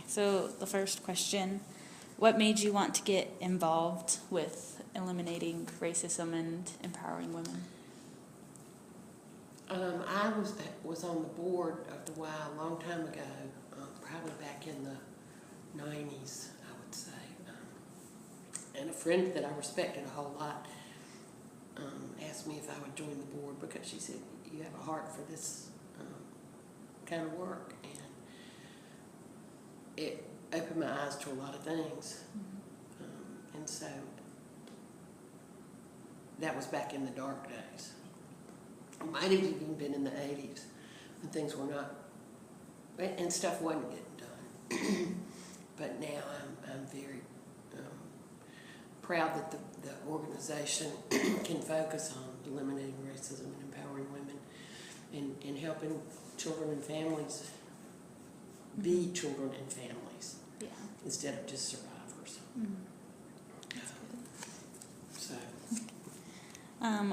So the first question, what made you want to get involved with eliminating racism and empowering women? I was on the board of the Y a long time ago, probably back in the 90s, I would say. And a friend that I respected a whole lot asked me if I would join the board because she said, you have a heart for this kind of work. And it opened my eyes to a lot of things. And so that was back in the dark days. It might have even been in the 80s when things were not, and stuff wasn't getting done. But now I'm very proud that the organization can focus on eliminating racism and empowering women and helping children and families be children and families instead of just survivors. So.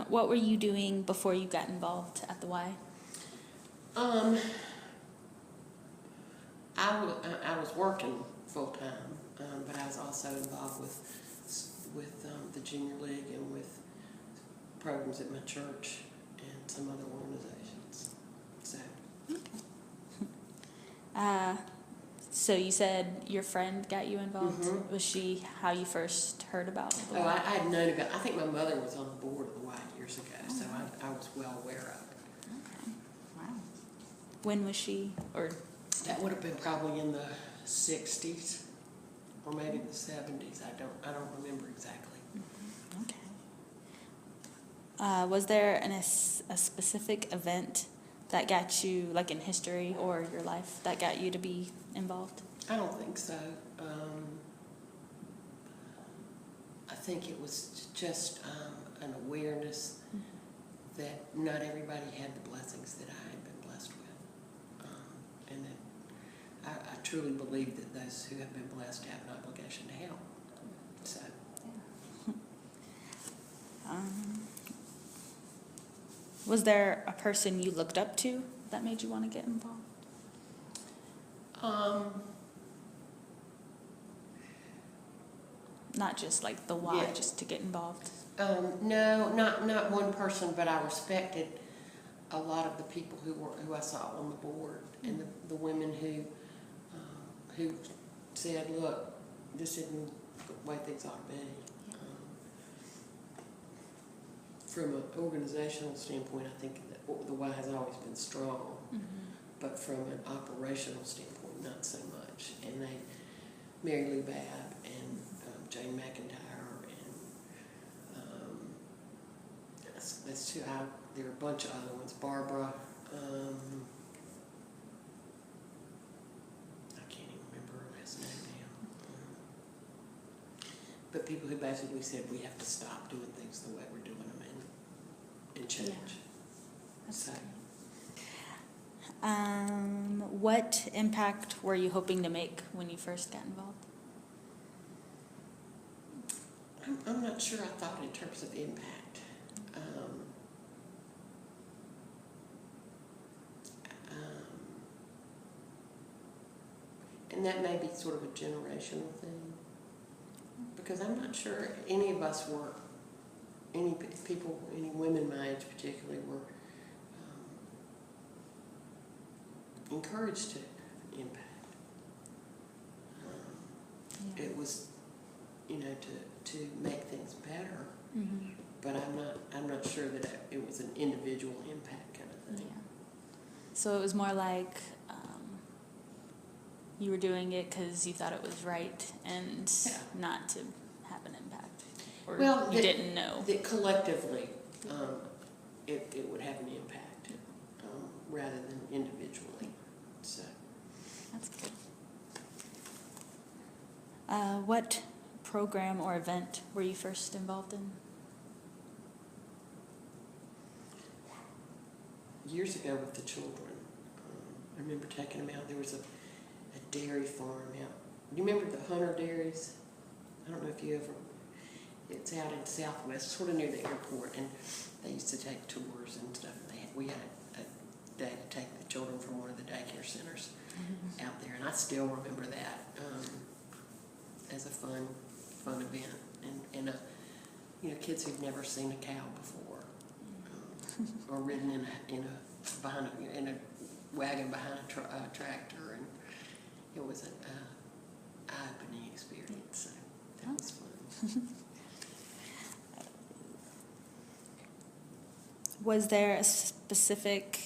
What were you doing before you got involved at the Y? I was working full time, but I was also involved with the Junior League and with programs at my church and some other organizations. So. So you said your friend got you involved. Was she how you first heard about the Y? I had known about. I think my mother was on the board of the Y years ago, so I was well aware of it. Okay. Wow. When was she? Or that would have been probably in the 60s or maybe the 70s. I don't remember exactly. Okay. Was there a specific event that got you, like in history or your life, that got you to be involved? I don't think so. I think it was just an awareness that not everybody had the blessings that I had been blessed with. And that I truly believe that those who have been blessed have an obligation to help. So. Was there a person you looked up to that made you want to get involved? Not just like the Y, just to get involved. No, not one person, but I respected a lot of the people who I saw on the board and the women who said, "Look, this isn't the way things ought to be." From an organizational standpoint, I think that the Y has always been strong, but from an operational standpoint, not so much. And Mary Lou Babb and Jane McIntyre and that's two. There are a bunch of other ones. Barbara. I can't even remember her last name now. But people who basically said we have to stop doing things the way we're doing them and change. Yeah. So. What impact were you hoping to make when you first got involved? I'm not sure I thought in terms of impact. And that may be sort of a generational thing. Because I'm not sure any of us were, any people, any women my age particularly, were encouraged to impact. It was, to make things better, but I'm not sure that it was an individual impact kind of thing. Yeah. So it was more like you were doing it because you thought it was right and not to have an impact, or you didn't know that collectively it would have an impact rather than individually. So that's good. What program or event were you first involved in? Years ago with the children, I remember taking them out. There was a dairy farm out. Do you remember the Hunter Dairies? I don't know if you ever. It's out in Southwest, sort of near the airport, and they used to take tours and stuff. We had a day to take the children from one of the daycare centers out there, and I still remember that as a fun event, and kids who've never seen a cow before, or ridden in a wagon behind a tractor, and it was an eye-opening experience. So that was fun. Was there a specific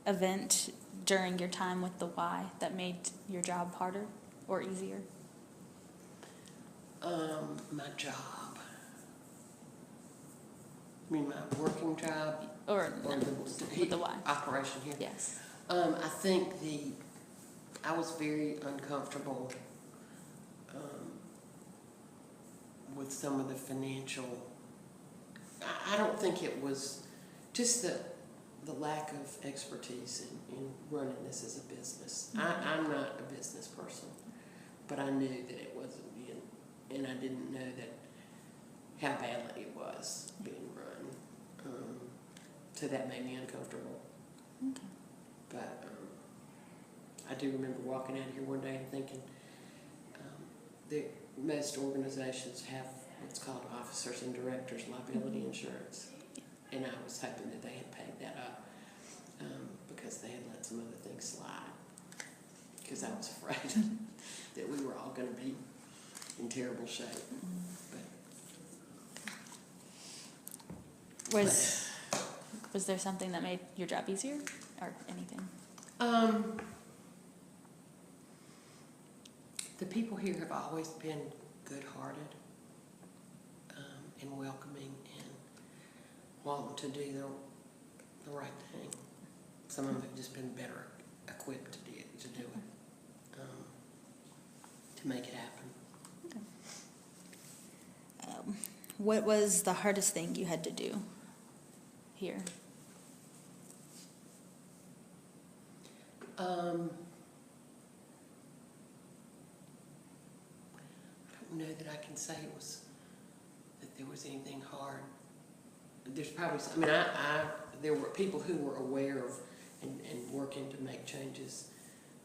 event during your time with the Y that made your job harder or easier? My job. I mean, my working job, Or no, the with the Y? operation here. Yes. I think I was very uncomfortable with some of the financial. I don't think it was just the lack of expertise in running this as a business. I'm not a business person, but I knew that it wasn't being, and I didn't know that how badly it was being run. So that made me uncomfortable. Okay. But I do remember walking out of here one day and thinking that most organizations have what's called officers and directors liability insurance. And I was hoping that they had paid that up because they had let some other things slide. Because I was afraid that we were all going to be in terrible shape. Was there something that made your job easier, or anything? The people here have always been good-hearted and welcoming and wanting to do the right thing. Some of them have just been better equipped to do it, to make it happen. Okay. What was the hardest thing you had to do here? I don't know that I can say that there was anything hard. There's probably, there were people who were aware of and working to make changes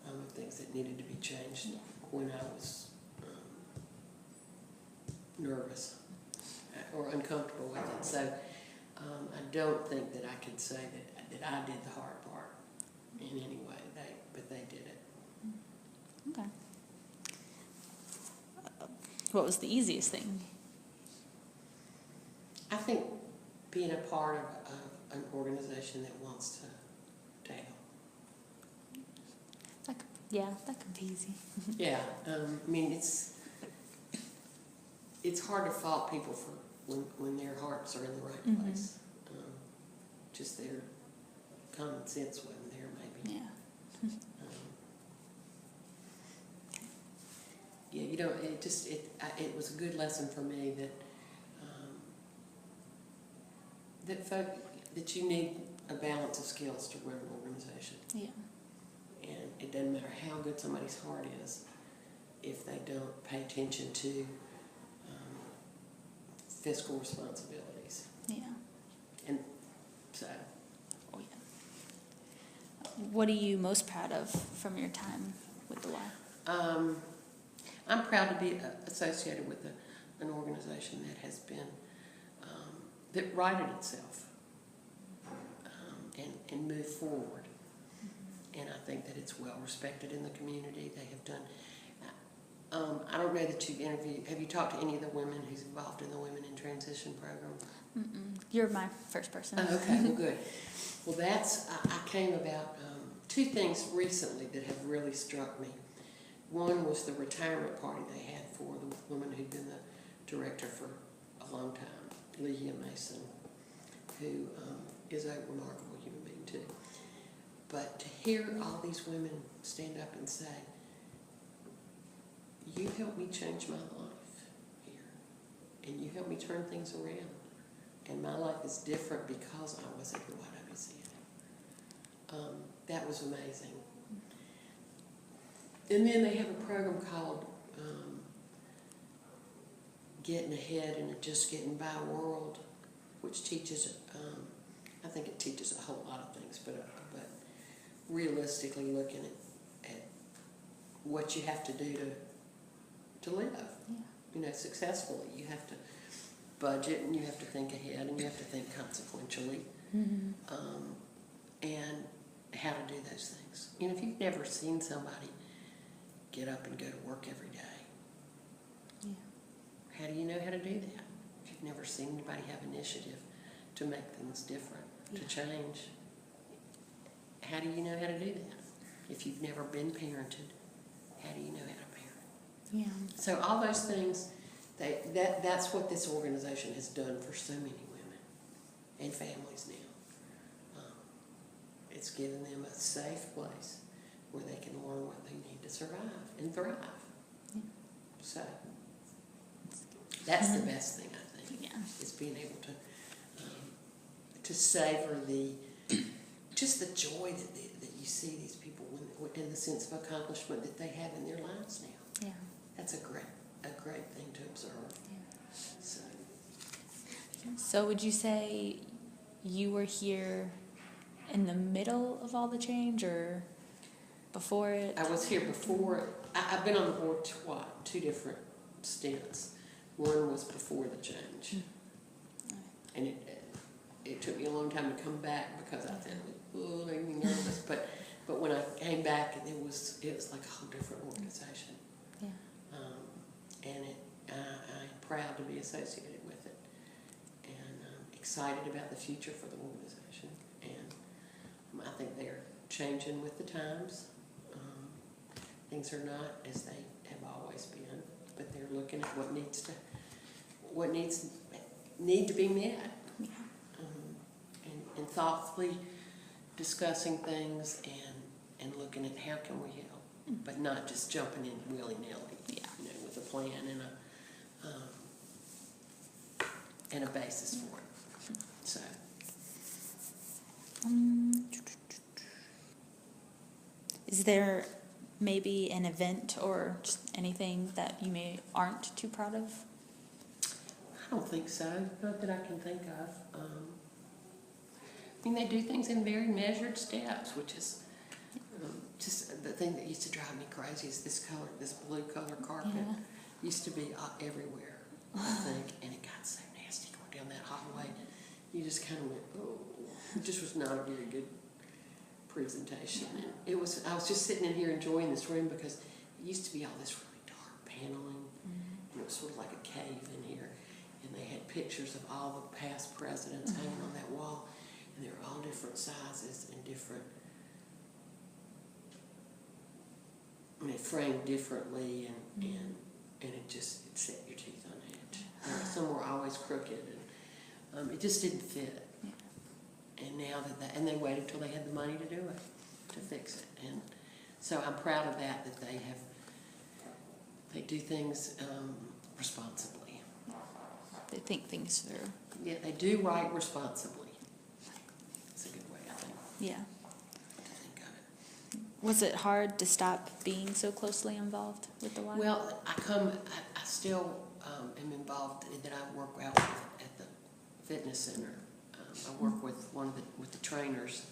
of things that needed to be changed when I was nervous or uncomfortable with it. So I don't think that I could say that I did the hard part in any way, but they did it. Okay. What was the easiest thing? I think being a part of an organization that wants to help. That could be easy. Yeah, I mean, it's hard to fault people for when their hearts are in the right place. Just their common sense wasn't there, maybe. Yeah. Yeah, it was a good lesson for me that you need a balance of skills to run an organization. Yeah. And it doesn't matter how good somebody's heart is if they don't pay attention to fiscal responsibilities. Yeah. And so. Oh, yeah. What are you most proud of from your time with the Y? I'm proud to be associated with an organization that has been, that righted itself and moved forward. And I think that it's well respected in the community. They have done, I don't know that you've interviewed, have you talked to any of the women who's involved in the Women in Transition program? You're my first person. Oh, okay, well, good. Well, I came about two things recently that have really struck me. One was the retirement party they had for the woman who'd been the director for a long time, Leah Mason, who is a remarkable human being too. But to hear all these women stand up and say, "You helped me change my life here, and you helped me turn things around, and my life is different because I was at the YWCA." That was amazing. And then they have a program called Getting Ahead in a Just Getting By World, which teaches, I think it teaches a whole lot of things, but realistically looking at what you have to do to live, successfully. You have to budget, and you have to think ahead, and you have to think consequentially, and how to do those things. If you've never seen somebody get up and go to work every day, how do you know how to do that? If you've never seen anybody have initiative to make things different, to change, how do you know how to do that? If you've never been parented, how do you know how to parent? Yeah. So all those things, that's what this organization has done for so many women and families now. It's given them a safe place where they can learn what they need to survive and thrive. Yeah. So that's the best thing, I think, is being able to savor just the joy that you see these people and the sense of accomplishment that they have in their lives now. Yeah. That's a great thing to observe. Yeah. So would you say you were here in the middle of all the change, or before it? I was here before. I've been on the board two different stints. One was before the change, and it took me a long time to come back because I felt made me nervous. But when I came back, it was like a whole different organization. Yeah. And I'm proud to be associated with it, and I'm excited about the future for the organization. And I think they're changing with the times. Things are not as they have always been, but they're looking at what need to be met, and thoughtfully discussing things and looking at how can we help, but not just jumping in willy-nilly. With a plan and a basis for it. So. Is there maybe an event or just anything that you aren't too proud of? I don't think so. Not that I can think of. They do things in very measured steps, which is just the thing that used to drive me crazy is this blue color carpet. Used to be everywhere, I think, and it got so nasty going down that hallway. You just kind of went, oh, it just was not a very good presentation. And I was just sitting in here enjoying this room because it used to be all this really dark paneling, and it was sort of like a cave in here, and they had pictures of all the past presidents hanging on that wall, and they were all different sizes and different, framed differently, and it set your teeth on edge. Some were always crooked, and it just didn't fit. And now and they waited till they had the money to do it, to fix it. And so I'm proud of that they do things responsibly. They think things through. Yeah, they do right responsibly. That's a good way, I think. Yeah. To think of it. Was it hard to stop being so closely involved with the Y? Well, I still am involved. That I work out at the fitness center. I work with with the trainers.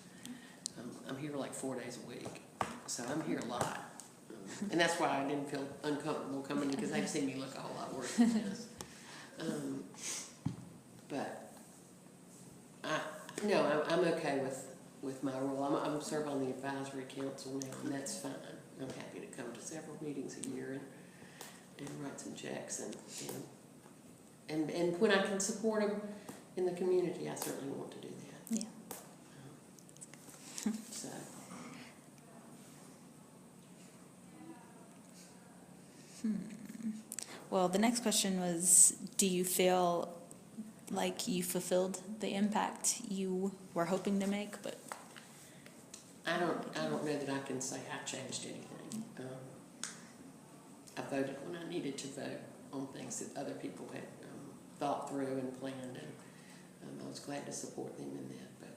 I'm here like 4 days a week, so I'm here a lot, and that's why I didn't feel uncomfortable coming because they've seen me look a whole lot worse than this. But I'm okay with my role. I'm serve on the advisory council now, and that's fine. I'm happy to come to several meetings a year and write some checks and when I can support them in the community, I certainly want to do that. Yeah. So. Well, the next question was, do you feel like you fulfilled the impact you were hoping to make? But I don't know that I can say I changed anything. I voted when I needed to vote on things that other people had thought through and planned, and I was glad to support them in that. But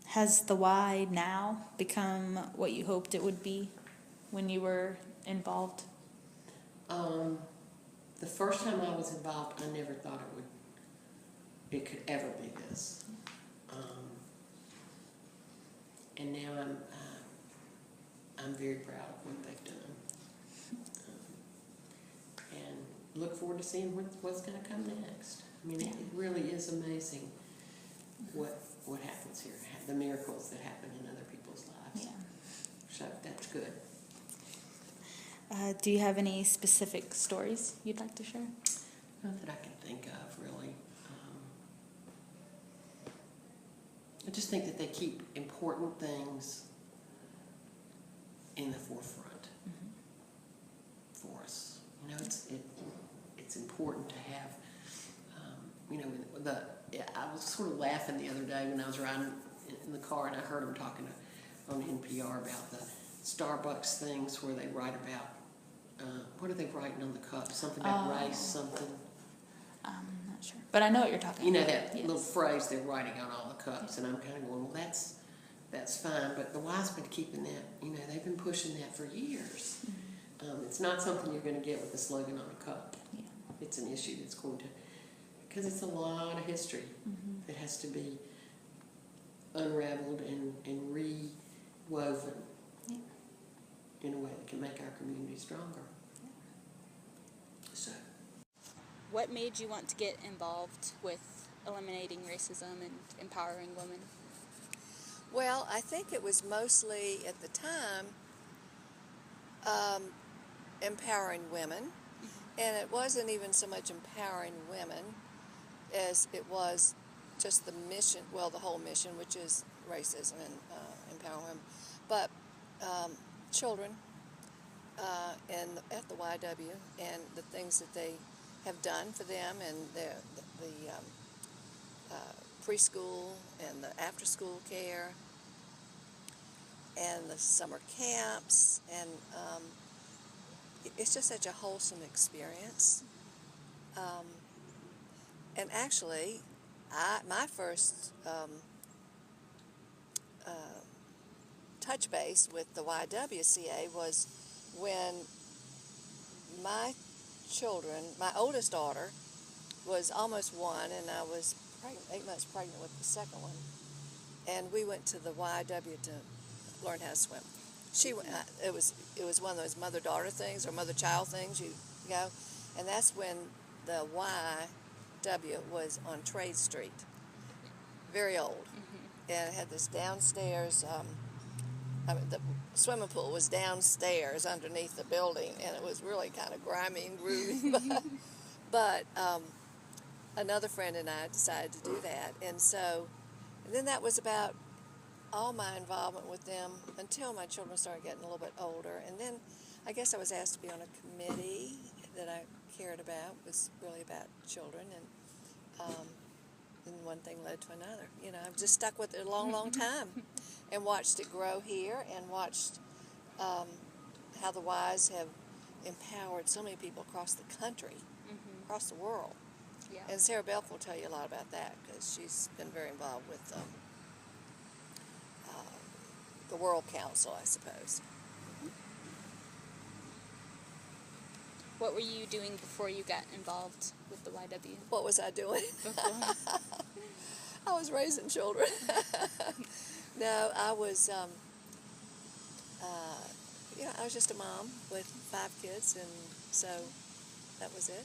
has the Y now become what you hoped it would be when you were involved? The first time I was involved, I never thought it it could ever be this. And now I'm very proud of what they've done, and look forward to seeing what's going to come next. I mean, it really is amazing what happens here, the miracles that happen in other people's lives. Yeah. So that's good. Do you have any specific stories you'd like to share? Not that I can think of, really. I just think that they keep important things in the forefront for us. You know, it's important to have. You know, I was sort of laughing the other day when I was riding in the car and I heard them talking on NPR about the Starbucks things where they write about. What are they writing on the cup? Something about race, something. I'm not sure, but I know what you're talking You know about. that little phrase they're writing on all the cups, and I'm kind of going, well, that's fine. But the Y's been keeping that. You know, they've been pushing that for years. It's not something you're going to get with a slogan on a cup. Yeah. It's an issue that's going to, because it's a lot of history that has to be unraveled and rewoven in a way that can make our community stronger. So, what made you want to get involved with eliminating racism and empowering women? Well, I think it was mostly at the time empowering women, and it wasn't even so much empowering women as it was just the mission, well, the whole mission, which is racism and empowering women, but children and at the YW and the things that they have done for them, and the preschool and the after-school care and the summer camps, and it's just such a wholesome experience. And actually, my first touch base with the YWCA was when my children, my oldest daughter, was almost 1, and I was 8 months pregnant with the second one, and we went to the YW to learn how to swim. It was one of those mother-daughter things or mother-child things. You go, and that's when the YW was on Trade Street, very old, and it had this downstairs. The swimming pool was downstairs underneath the building, and it was really kind of grimy and groovy. But another friend and I decided to do that, and then that was about all my involvement with them until my children started getting a little bit older. And then I guess I was asked to be on a committee that I cared about, was really about children, and one thing led to another. You know, I've just stuck with it a long, long time and watched it grow here, and watched how the Ys have empowered so many people across the country, across the world. Yeah. And Sarah Belk will tell you a lot about that, because she's been very involved with the World Council, I suppose. What were you doing before you got involved with the YW? What was I doing? Before? I was raising children. No, I was, I was just a mom with 5 kids, and so that was it.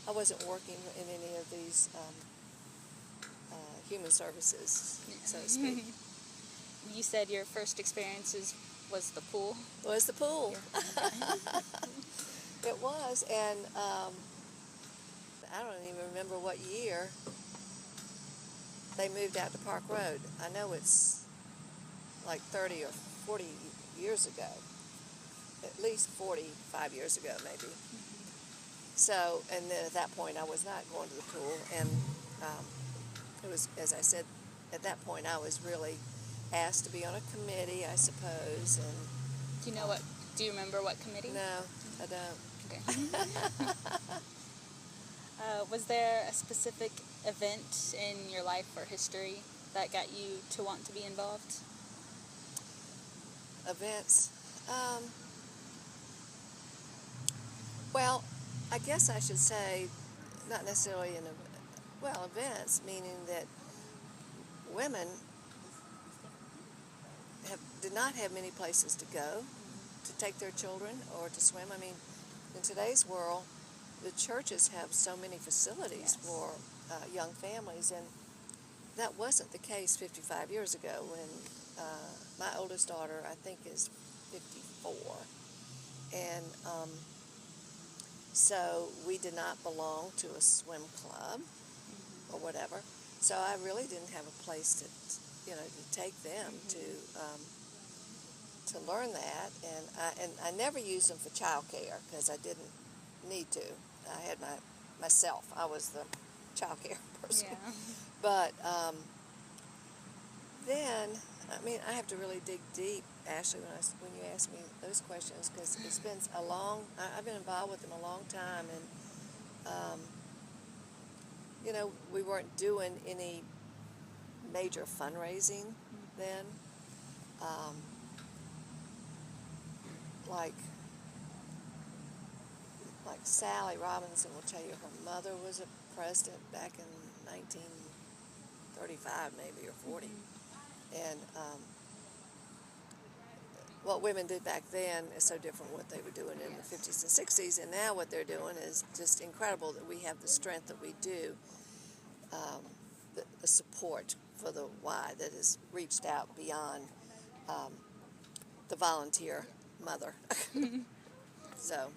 I wasn't working in any of these human services, so to speak. You said your first experiences was the pool. Was the pool. It was, and I don't even remember what year they moved out to Park Road. I know it's like 30 or 40 years ago, at least 45 years ago maybe. So, and then at that point I was not going to the pool, and it was, as I said, at that point I was really asked to be on a committee, I suppose, and Do you remember what committee? no, I don't. Okay. Was there a specific event in your life or history that got you to want to be involved? Events. Well, I guess I should say, not necessarily Well, events, meaning that women did not have many places to go to take their children or to swim. I mean, in today's world, the churches have so many facilities Yes. for young families, and that wasn't the case 55 years ago when my oldest daughter, I think, is 54. And so we did not belong to a swim club or whatever. So I really didn't have a place to take them to learn that. And I never used them for childcare because I didn't need to. I had myself. I was the childcare person. Yeah. But then, I mean, I have to really dig deep, Ashley, when you ask me those questions, because it's been I've been involved with them a long time, and we weren't doing any major fundraising then. Um, like Sally Robinson will tell you, her mother was a president back in 1935, maybe, or 40, and what women did back then is so different from what they were doing in the 50s and 60s, and now what they're doing is just incredible that we have the strength that we do, the support for the Y that has reached out beyond the volunteer mother. So,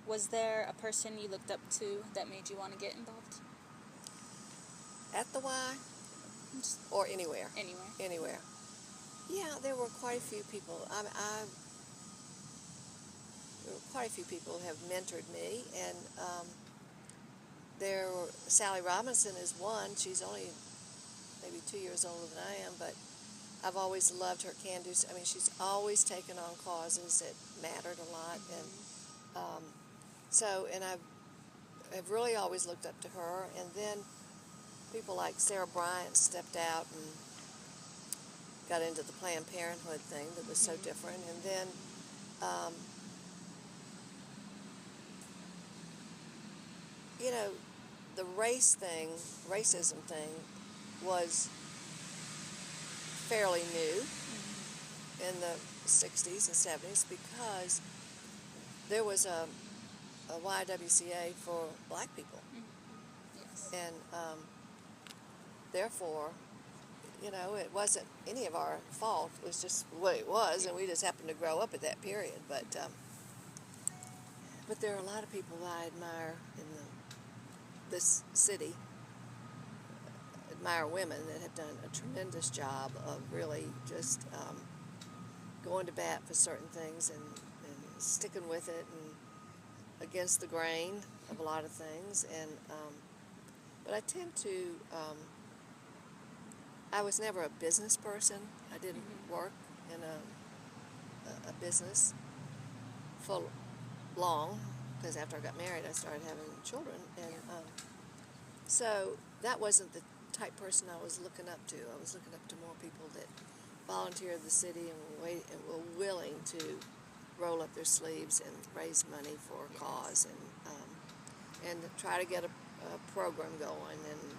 Was there a person you looked up to that made you want to get involved? at the Y Just or anywhere? anywhere. Anywhere. Yeah, there were quite a few people. There were quite a few people who have mentored me, and Sally Robinson is one. She's only maybe 2 years older than I am, but I've always loved her can-do. I mean, she's always taken on causes that mattered a lot, and and I've really always looked up to her. And then people like Sarah Bryant stepped out and got into the Planned Parenthood thing that was so different. And then the racism thing was fairly new in the 60s and 70s because there was a YWCA for black people. Yes. And therefore, it wasn't any of our fault. It was just what it was, and we just happened to grow up at that period. But there are a lot of people I admire in this city, admire women that have done a tremendous job of really just going to bat for certain things and sticking with it and against the grain of a lot of things. And but I tend to I was never a business person. I didn't work in a business for long, because after I got married I started having children, and so that wasn't the type person I was looking up to. I was looking up to more people that volunteered the city and were willing to roll up their sleeves and raise money for a cause, and try to get a program going and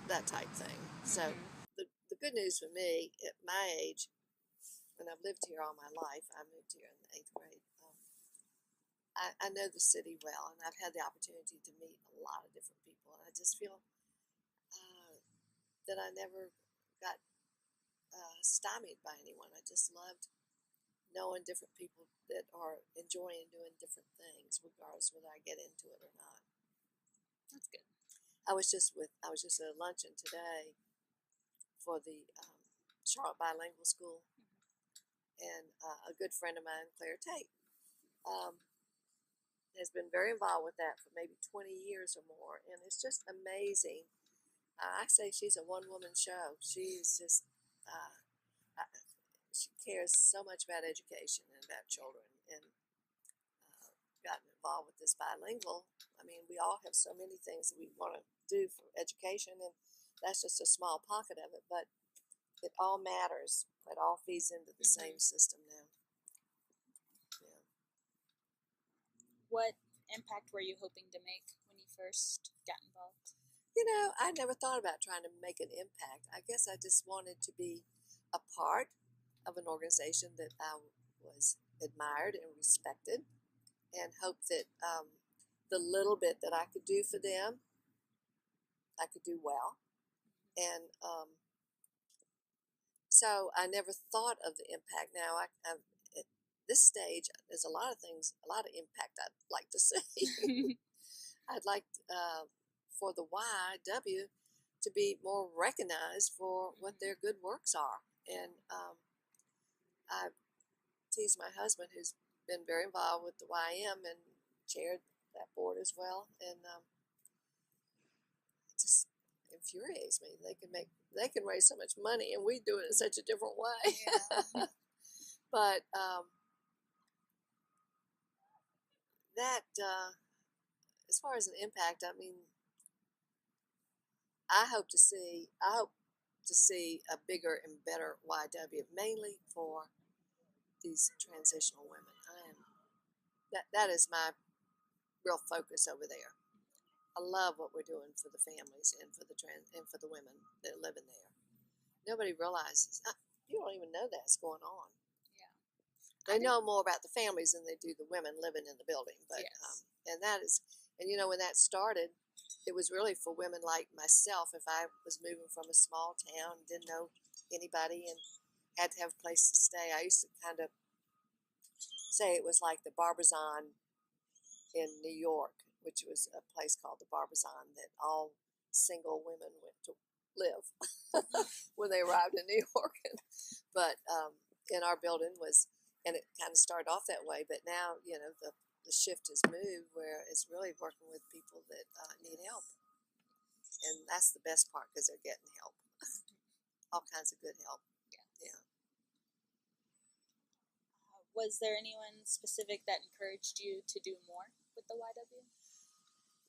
that type thing. So the good news for me at my age, and I've lived here all my life, I moved here in the 8th grade, I know the city well, and I've had the opportunity to meet a lot of different people, and I just feel that I never got stymied by anyone. I just loved knowing different people that are enjoying doing different things, regardless whether I get into it or not. That's good. I was just at a luncheon today for the Charlotte Bilingual School, and a good friend of mine, Claire Tate, has been very involved with that for maybe 20 years or more, and it's just amazing. I say she's a one-woman show. She's just she cares so much about education and about children, and gotten involved with this bilingual. I mean, we all have so many things that we want to do for education, and that's just a small pocket of it, but it all matters. It all feeds into the same system now. Yeah. What impact were you hoping to make when you first got involved? I never thought about trying to make an impact. I guess I just wanted to be a part of an organization that I was admired and respected, and hoped that the little bit that I could do for them, I could do well. And so I never thought of the impact. Now, at this stage, there's a lot of things, a lot of impact I'd like to see. I'd like for the YW to be more recognized for what their good works are. And I tease my husband, who's been very involved with the YM and chaired that board as well. And it just infuriates me. They can raise so much money, and we do it in such a different way. Yeah. But that, as far as an impact, I mean, I hope to see a bigger and better YW, mainly for these transitional women. That is my real focus over there. I love what we're doing for the families and for the women that live in there. Nobody realizes. You don't even know that's going on. Yeah. They know more about the families than they do the women living in the building. But Yes. and when that started, it was really for women like myself. If I was moving from a small town, didn't know anybody, and had to have a place to stay, I used to kind of say it was like the Barbizon in New York, which was a place called the Barbizon that all single women went to live when they arrived in New York. But in our building and it kind of started off that way, but now, the shift has moved where it's really working with people that need help. And that's the best part, because they're getting help. All kinds of good help. Yeah. Was there anyone specific that encouraged you to do more with the YW?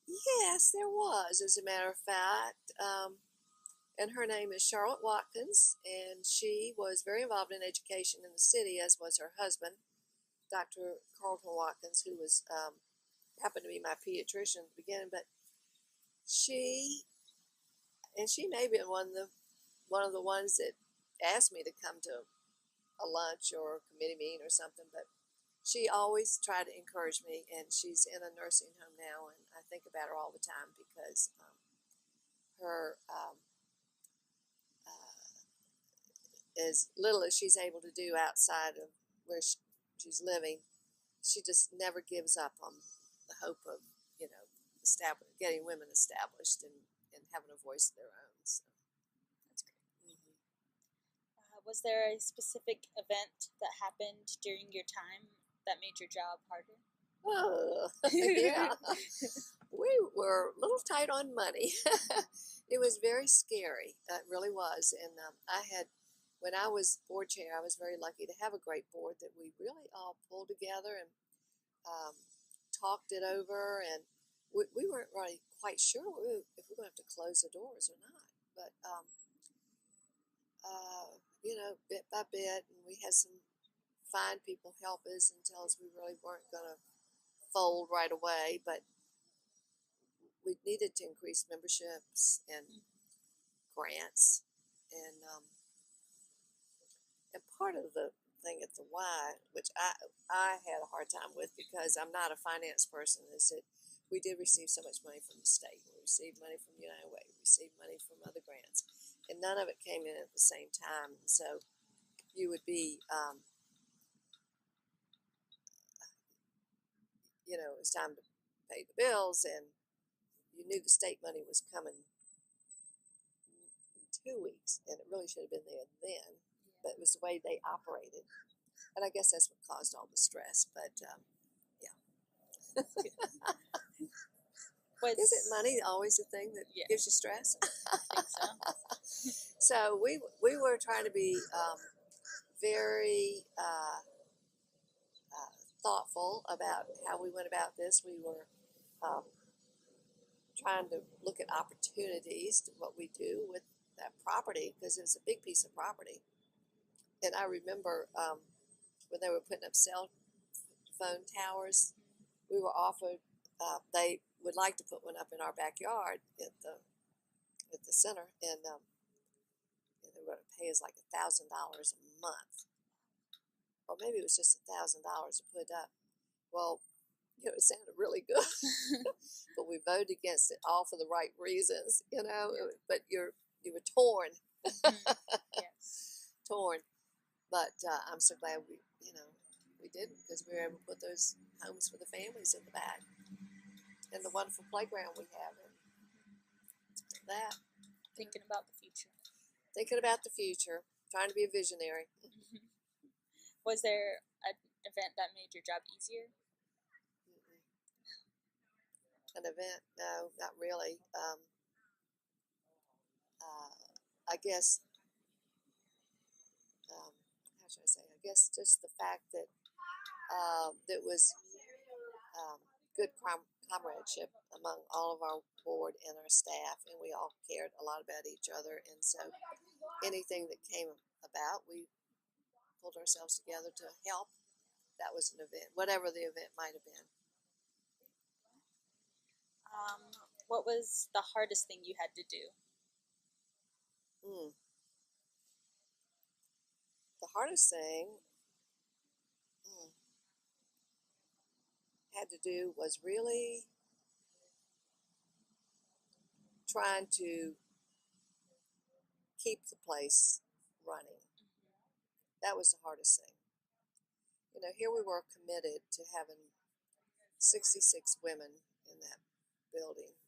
Yes, there was, as a matter of fact. And her name is Charlotte Watkins, and she was very involved in education in the city, as was her husband, Dr. Carlton Watkins, who was happened to be my pediatrician at the beginning. But she may have been one of the ones that asked me to come to a lunch or a committee meeting or something. But she always tried to encourage me, and she's in a nursing home now, and I think about her all the time, because her as little as she's able to do outside of where she's living, she just never gives up on the hope of, getting women established and having a voice of their own. So That's great. Was there a specific event that happened during your time that made your job harder? Oh, yeah. We were a little tight on money. It was very scary. It really was. And when I was board chair, I was very lucky to have a great board that we really all pulled together and talked it over. And we weren't really quite sure if we were going to have to close the doors or not. But, bit by bit, and we had some fine people help us and tell us we really weren't going to fold right away, but we needed to increase memberships and grants, and part of the thing at the Y, which I had a hard time with because I'm not a finance person, is that we did receive so much money from the state. We received money from United Way, we received money from other grants, and none of it came in at the same time. So you would be it was time to pay the bills, and you knew the state money was coming in 2 weeks, and it really should have been there then, but it was the way they operated, and I guess that's what caused all the stress. But isn't money always the thing that gives you stress? I think so. So we were trying to be very thoughtful about how we went about this. We were trying to look at opportunities to what we do with that property, because it's a big piece of property. And I remember when they were putting up cell phone towers, we were offered they would like to put one up in our backyard at the center, and they were going to pay us like $1,000 a month, or maybe it was just $1,000 to put up. Well, it sounded really good, but we voted against it all for the right reasons, But you were torn, Yes. torn. But I'm so glad we didn't, because we were able to put those homes for the families in the back, and the wonderful playground we have, and that. Thinking about the future. Thinking about the future, trying to be a visionary. Was there an event that made your job easier? An event? No, not really. I guess, how should I say? I guess just the fact that there was good comradeship among all of our board and our staff, and we all cared a lot about each other. And so anything that came about, we pulled ourselves together to help. That was an event, whatever the event might have been. What was the hardest thing you had to do? The hardest thing had to do was really trying to keep the place running. That was the hardest thing. Here we were committed to having 66 women in that building,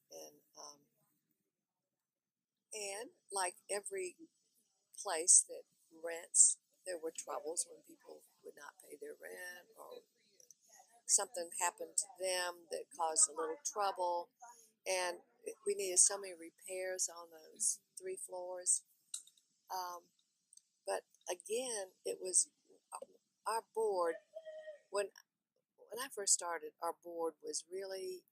and like every place that rents, there were troubles when people would not pay their rent, or something happened to them that caused a little trouble, and we needed so many repairs on those 3 floors. But again, it was our board. When I first started, our board was really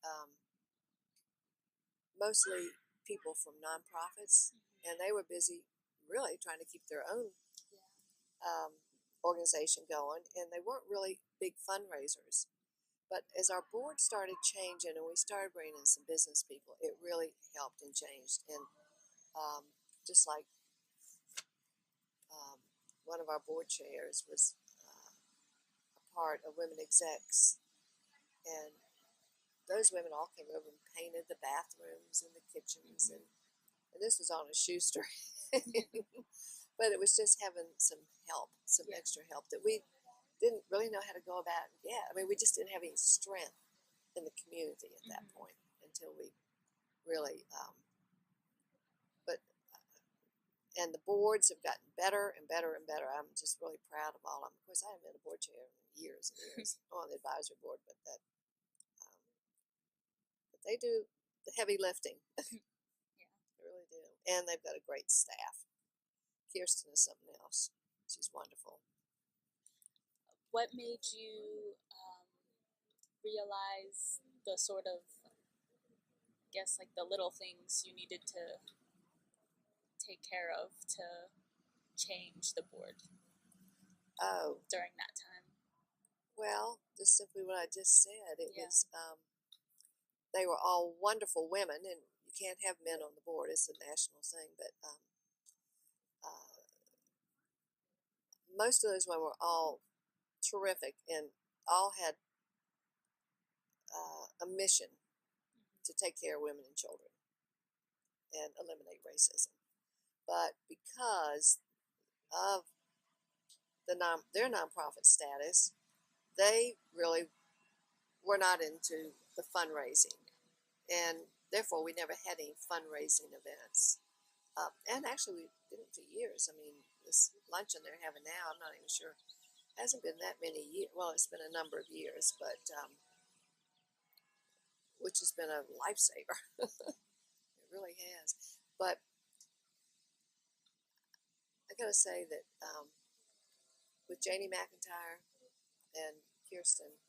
mostly people from nonprofits, and they were busy really trying to keep their own organization going, and they weren't really big fundraisers. But as our board started changing and we started bringing in some business people, it really helped and changed. And just like one of our board chairs was a part of Women Execs, and those women all came over and painted the bathrooms and the kitchens, and this was on a shoestring. But it was just having some help, some extra help that we didn't really know how to go about and get. I mean, we just didn't have any strength in the community at that point until we really, and the boards have gotten better and better and better. I'm just really proud of all of them. Of course, I haven't been a board chair in years and years on the advisory board, but but they do the heavy lifting. Yeah. They really do. And they've got a great staff. Kirsten is something else. She's wonderful. What made you realize the sort of, I guess, like the little things you needed to take care of to change the board during that time? Well, just simply what I just said. It Yeah. was, they were all wonderful women, and you can't have men on the board. It's a national thing, but most of those women were all terrific, and all had a mission to take care of women and children and eliminate racism. But because of their nonprofit status, they really were not into the fundraising, and therefore we never had any fundraising events. And actually, we didn't for years. I mean, this luncheon they're having now, I'm not even sure. It hasn't been that many years. Well, it's been a number of years, but which has been a lifesaver. It really has. But I got to say that with Janie McIntyre and Kirsten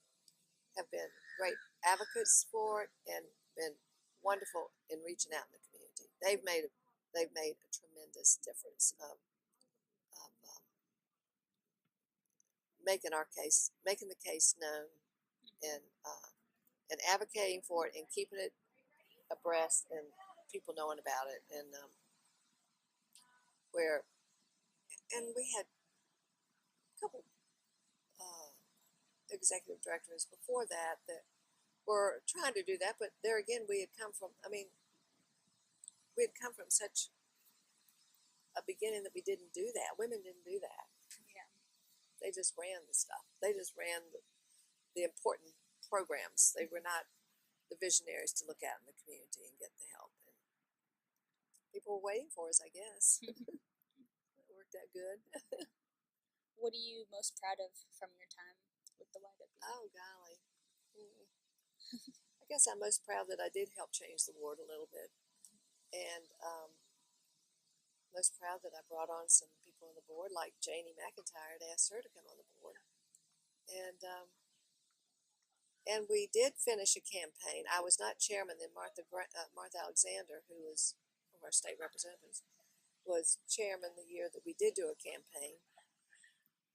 have been great advocates for it and been wonderful in reaching out in the community. They've made a tremendous difference of making the case known, and advocating for it and keeping it abreast and people knowing about it. And where and we had a couple executive directors before that were trying to do that, but there again, we had come from. I mean, we had come from such a beginning that we didn't do that. Women didn't do that. Yeah. They just ran the stuff. They just ran the important programs. They were not the visionaries to look out in the community and get the help. And people were waiting for us, I guess. It worked out good. What are you most proud of from your time with the YWCA? Oh, golly. I guess I'm most proud that I did help change the ward a little bit. And most proud that I brought on some people on the board, like Janie McIntyre, and asked her to come on the board. And we did finish a campaign. I was not chairman. Then Martha Alexander, who was one of our state representatives, was chairman the year that we did do a campaign.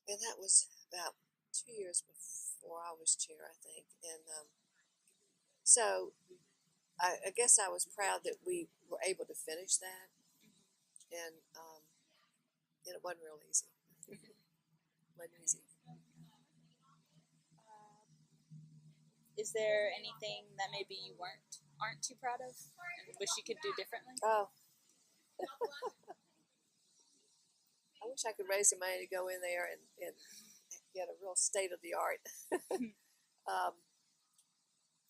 And that was about 2 years before I was chair, I think. And so I guess I was proud that we were able to finish that. And it wasn't real easy. Wasn't easy. Is there anything that maybe you aren't too proud of and wish you could do differently? Oh. I wish I could raise the money to go in there and get a real state of the art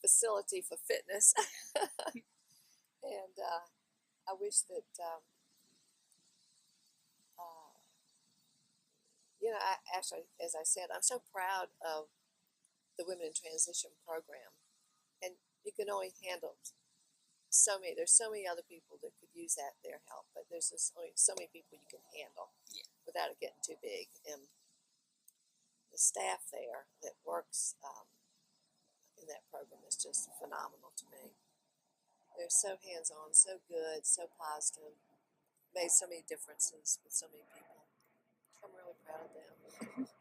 facility for fitness. And I wish that I actually, as I said, I'm so proud of the Women in Transition program, and you can only handle there's so many other people that could use their help, but there's just only so many people you can handle without it getting too big. And the staff there that works in that program is just phenomenal to me. They're so hands-on, so good, so positive, made so many differences with so many people. I'm really proud of them.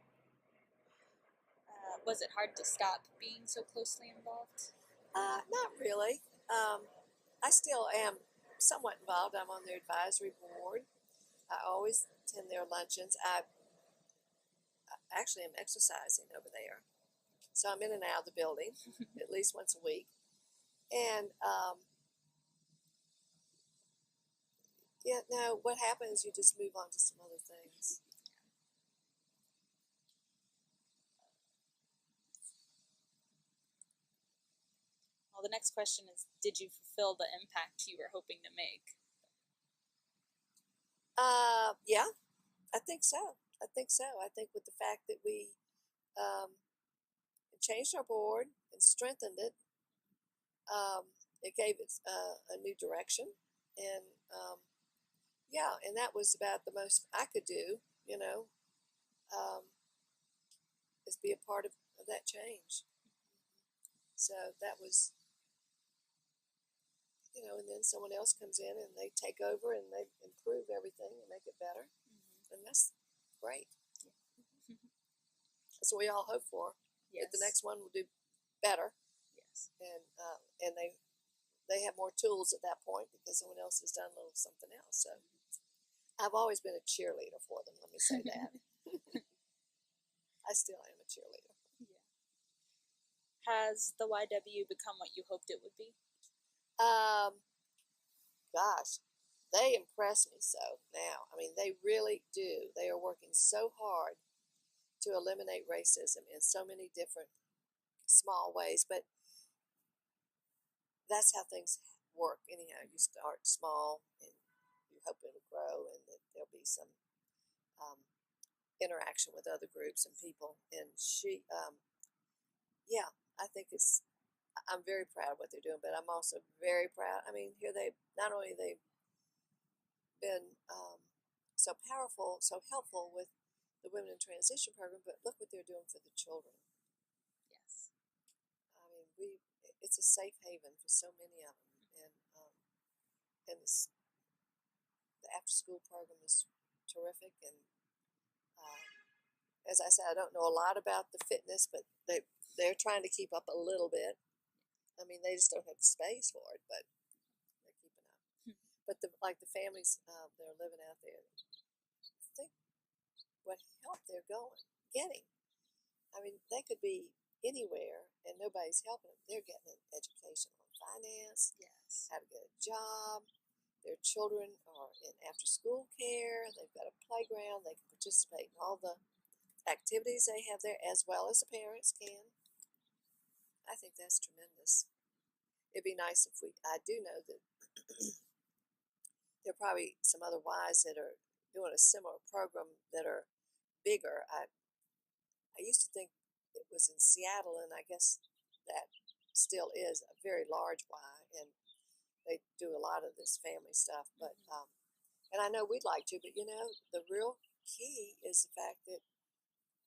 Was it hard to stop being so closely involved? Not really. I still am somewhat involved. I'm on their advisory board. I always attend their luncheons. I actually am exercising over there. So I'm in and out of the building at least once a week. And what happens, you just move on to some other things. Well, the next question is, did you fulfill the impact you were hoping to make? Yeah, I think so. I think with the fact that we changed our board and strengthened it, it gave it a new direction. And and that was about the most I could do, is be a part of that change. So that was, and then someone else comes in and they take over and they improve everything and make it better. And that's great. That's what we all hope for. Yes. That the next one will do better. Yes. And they have more tools at that point because someone else has done a little something else. So I've always been a cheerleader for them. Let me say that. I still am a cheerleader. Yeah. Has the YW become what you hoped it would be? Gosh, they impress me so now. I mean, they really do. They are working so hard to eliminate racism in so many different small ways, but that's how things work anyhow. You start small and you hope it'll grow and that there'll be some interaction with other groups and people. And I think I'm very proud of what they're doing, but I'm also very proud. I mean, here not only they've been so powerful, so helpful with the Women in Transition program, but look what they're doing for the children. Yes. I mean, it's a safe haven for so many of them, and the after-school program is terrific. And as I said, I don't know a lot about the fitness, but they're trying to keep up a little bit. I mean, they just don't have the space for it, but they're keeping up. But the families that are living out there, think what help they're getting. I mean, they could be anywhere and nobody's helping them. They're getting an education on finance, Yes. how to get a job. Their children are in after-school care. They've got a playground. They can participate in all the activities they have there, as well as the parents can. I think that's tremendous. It'd be nice if I do know that there are probably some other Ys that are doing a similar program that are bigger. I used to think it was in Seattle, and I guess that still is a very large Y, and they do a lot of this family stuff. But and I know we'd like to, but the real key is the fact that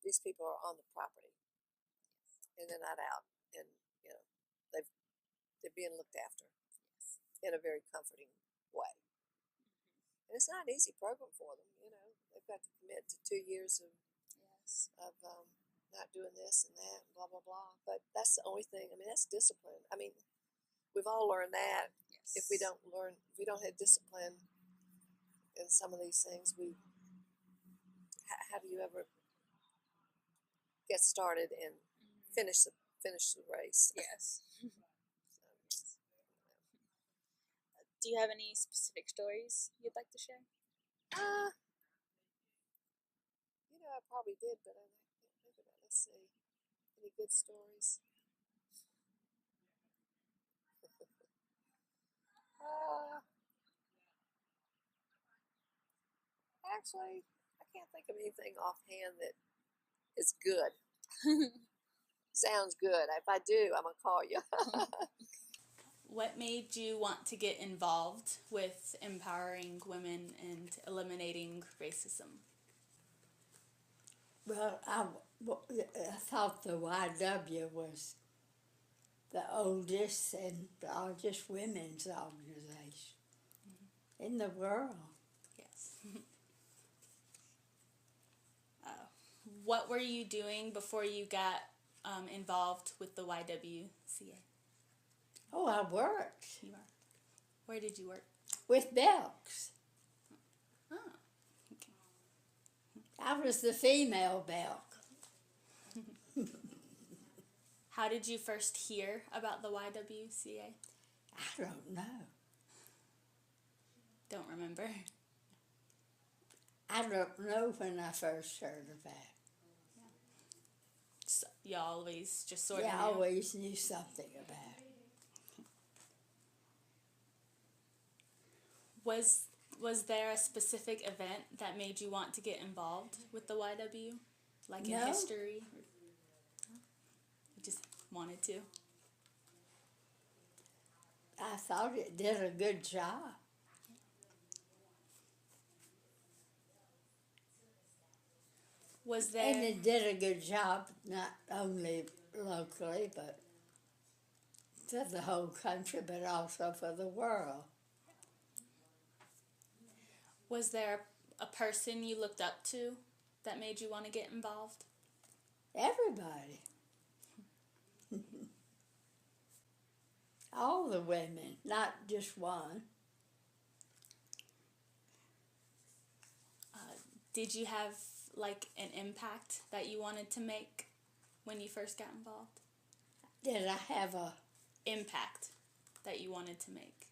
these people are on the property and they're not out, and they've they're being looked after in a very comforting way. And it's not an easy program for them. They've got to commit to 2 years of Yes. not doing this and that and blah blah blah. But that's the only thing. I mean, that's discipline. I mean, we've all learned that. Yes. If we don't have discipline in some of these things, how do you ever get started and finish the race? Yes. So, Do you have any specific stories you'd like to share? I probably did, but I can't think of it. Let's see. Any good stories? Actually, I can't think of anything offhand that is good. Sounds good. If I do, I'm gonna call you. What made you want to get involved with empowering women and eliminating racism? Well, I thought the YW was the oldest and largest women's organization in the world. Yes. What were you doing before you got involved with the YWCA? Oh, I worked You are. Where did you work? with Belks. Oh, okay. I was the female Belk. How did you first hear about the YWCA? I don't know. Don't remember. I don't know when I first heard about it. So you always just sort of Yeah, I knew? always knew something about it. Was there a specific event that made you want to get involved with the YW? Like in No. history? You just wanted to? I thought it did a good job. Was And there it did a good job, not only locally, but for the whole country, but also for the world. was there a person you looked up to that made you want to get involved? Everybody. All the women, not just one. Did you have like an impact that you wanted to make when you first got involved? Did I have a Impact that you wanted to make?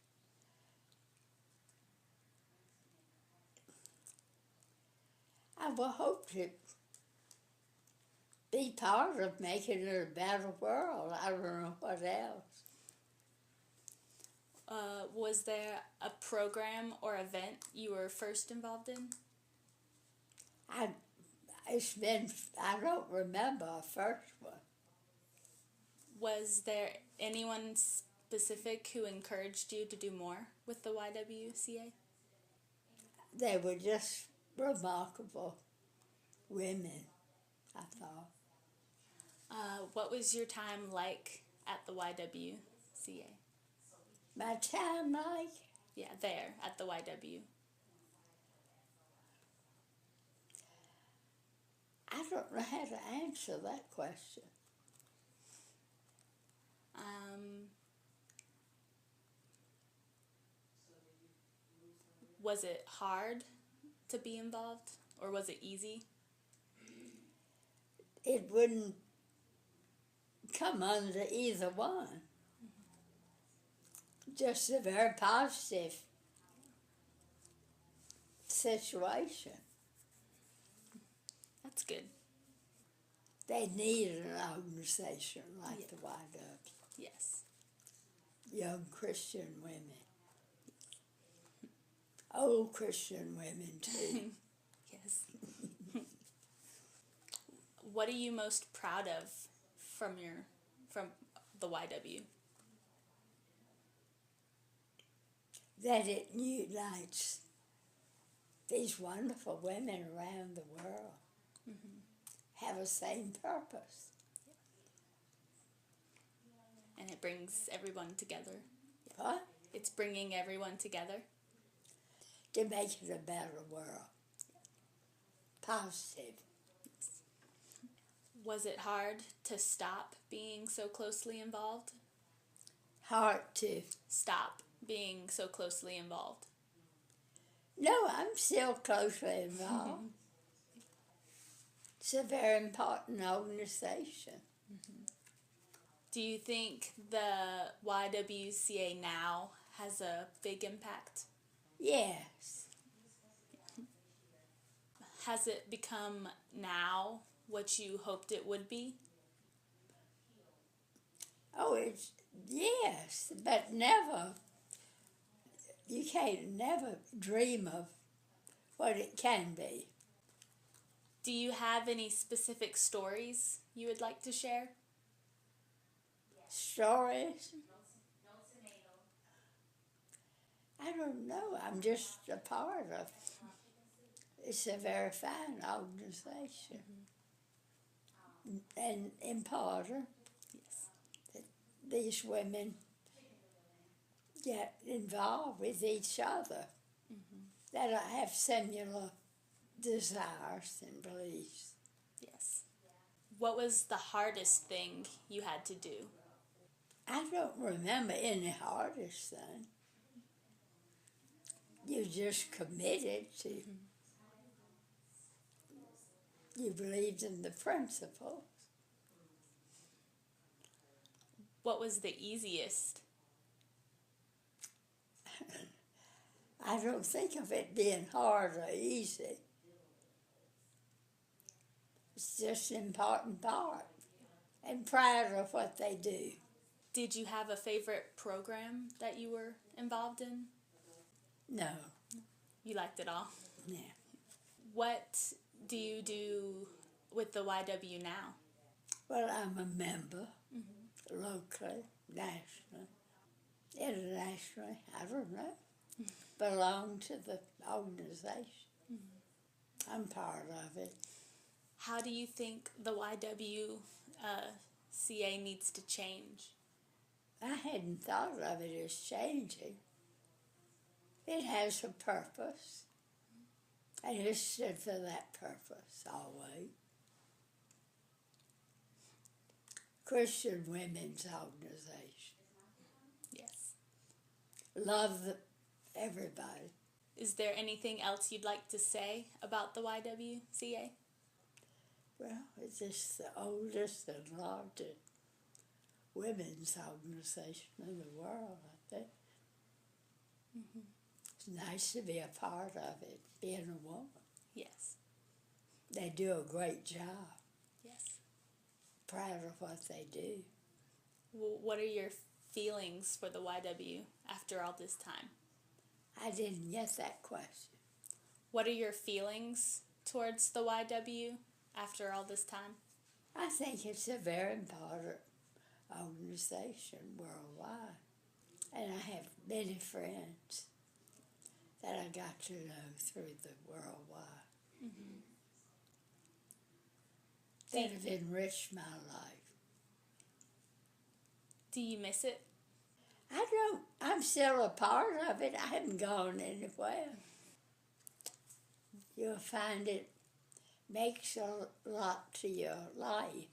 I would hope to be part of making it a better world. I don't know what else. Was there a program or event you were first involved in? I don't remember a first one. Was there anyone specific who encouraged you to do more with the YWCA? They were just remarkable women, I thought. What was your time like at the YWCA? My time, like, Yeah, there at the YW. I don't know how to answer that question. Was it hard to be involved, or was it easy? It wouldn't come under either one. Just a very positive situation. That's good. They needed an organization like Yeah. the YW, Yes. young Christian women, old Christian women too. Yes. What are you most proud of from the YW? That it unites these wonderful women around the world have a same purpose. And it brings everyone together. What? It's bringing everyone together. To make it a better world. Positive. Was it hard to stop being so closely involved? Hard to. Stop being so closely involved. No, I'm still closely involved. It's a very important organization. Do you think the YWCA now has a big impact? Yes. Has it become now what you hoped it would be? Oh, it's, yes, but never, you can't never dream of what it can be. Do you have any specific stories you would like to share? Stories? I don't know, I'm just a part of it. It's a very fine organization. And important Yes. that these women get involved with each other, that have similar desires and beliefs. Yes. What was the hardest thing you had to do? I don't remember any hardest thing. You just committed to, you believed in the principles. What was the easiest? I don't think of it being hard or easy. It's just an important part, and proud of what they do. Did you have a favorite program that you were involved in? No, You liked it all. yeah. What do you do with the YW now? Well, I'm a member, locally, nationally, internationally, I don't know. Belong to the organization. I'm part of it. How do you think the YWCA needs to change? I hadn't thought of it as changing. It has a purpose, and it stood for that purpose always. Christian Women's Organization. Yes. Love everybody. Is there anything else you'd like to say about the YWCA? Well, it's just the oldest and largest women's organization in the world, I think. It's nice to be a part of it, being a woman. Yes. They do a great job. Yes. Proud of what they do. What are your feelings for the YW after all this time? I didn't get that question. What are your feelings towards the YW after all this time? I think it's a very important organization worldwide. And I have many friends that I got to know through the worldwide. That have enriched my life. Do you miss it? I'm still a part of it. I haven't gone anywhere. You'll find it makes a lot to your life.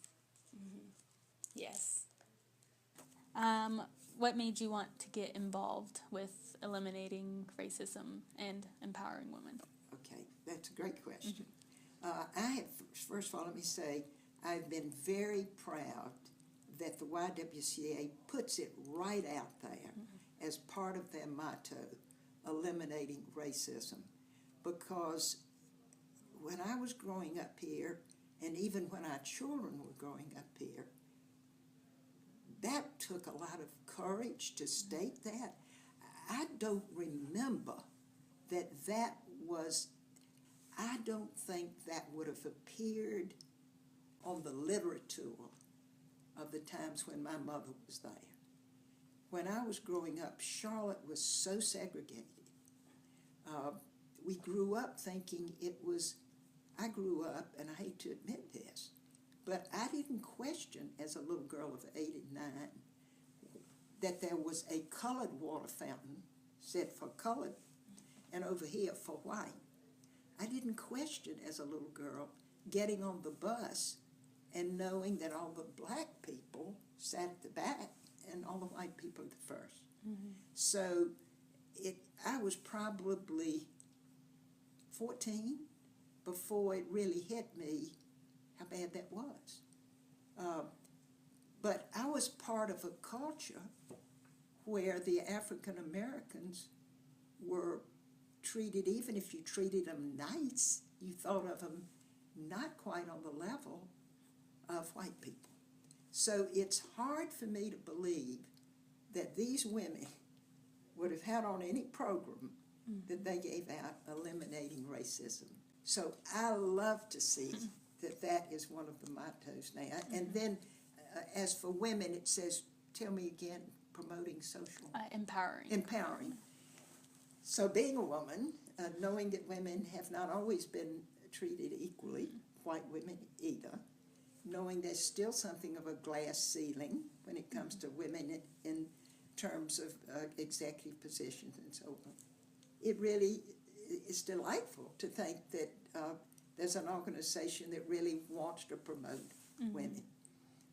Yes. what made you want to get involved with eliminating racism and empowering women? Okay, that's a great question. I have, first of all, let me say, I've been very proud that the YWCA puts it right out there as part of their motto, eliminating racism. Because when I was growing up here, and even when our children were growing up here, that took a lot of courage to state that. I don't remember that was, I don't think that would have appeared on the literature of the times when my mother was there. When I was growing up, Charlotte was so segregated. We grew up thinking it was, I grew up, and I hate to admit this, but I didn't question as a little girl of 8 and 9 that there was a colored water fountain set for colored and over here for white. I didn't question as a little girl getting on the bus and knowing that all the black people sat at the back and all the white people at the first. So I was probably 14 before it really hit me how bad that was. But I was part of a culture where the African Americans were treated, even if you treated them nice, you thought of them not quite on the level of white people. So it's hard for me to believe that these women would have had on any program that they gave out eliminating racism. So I love to see that that is one of the mottos now. And then as for women, it says, tell me again, promoting social... Empowering. Empowering. So being a woman, knowing that women have not always been treated equally, white women either, knowing there's still something of a glass ceiling when it comes to women in terms of executive positions and so on. It really is delightful to think that there's an organization that really wants to promote women.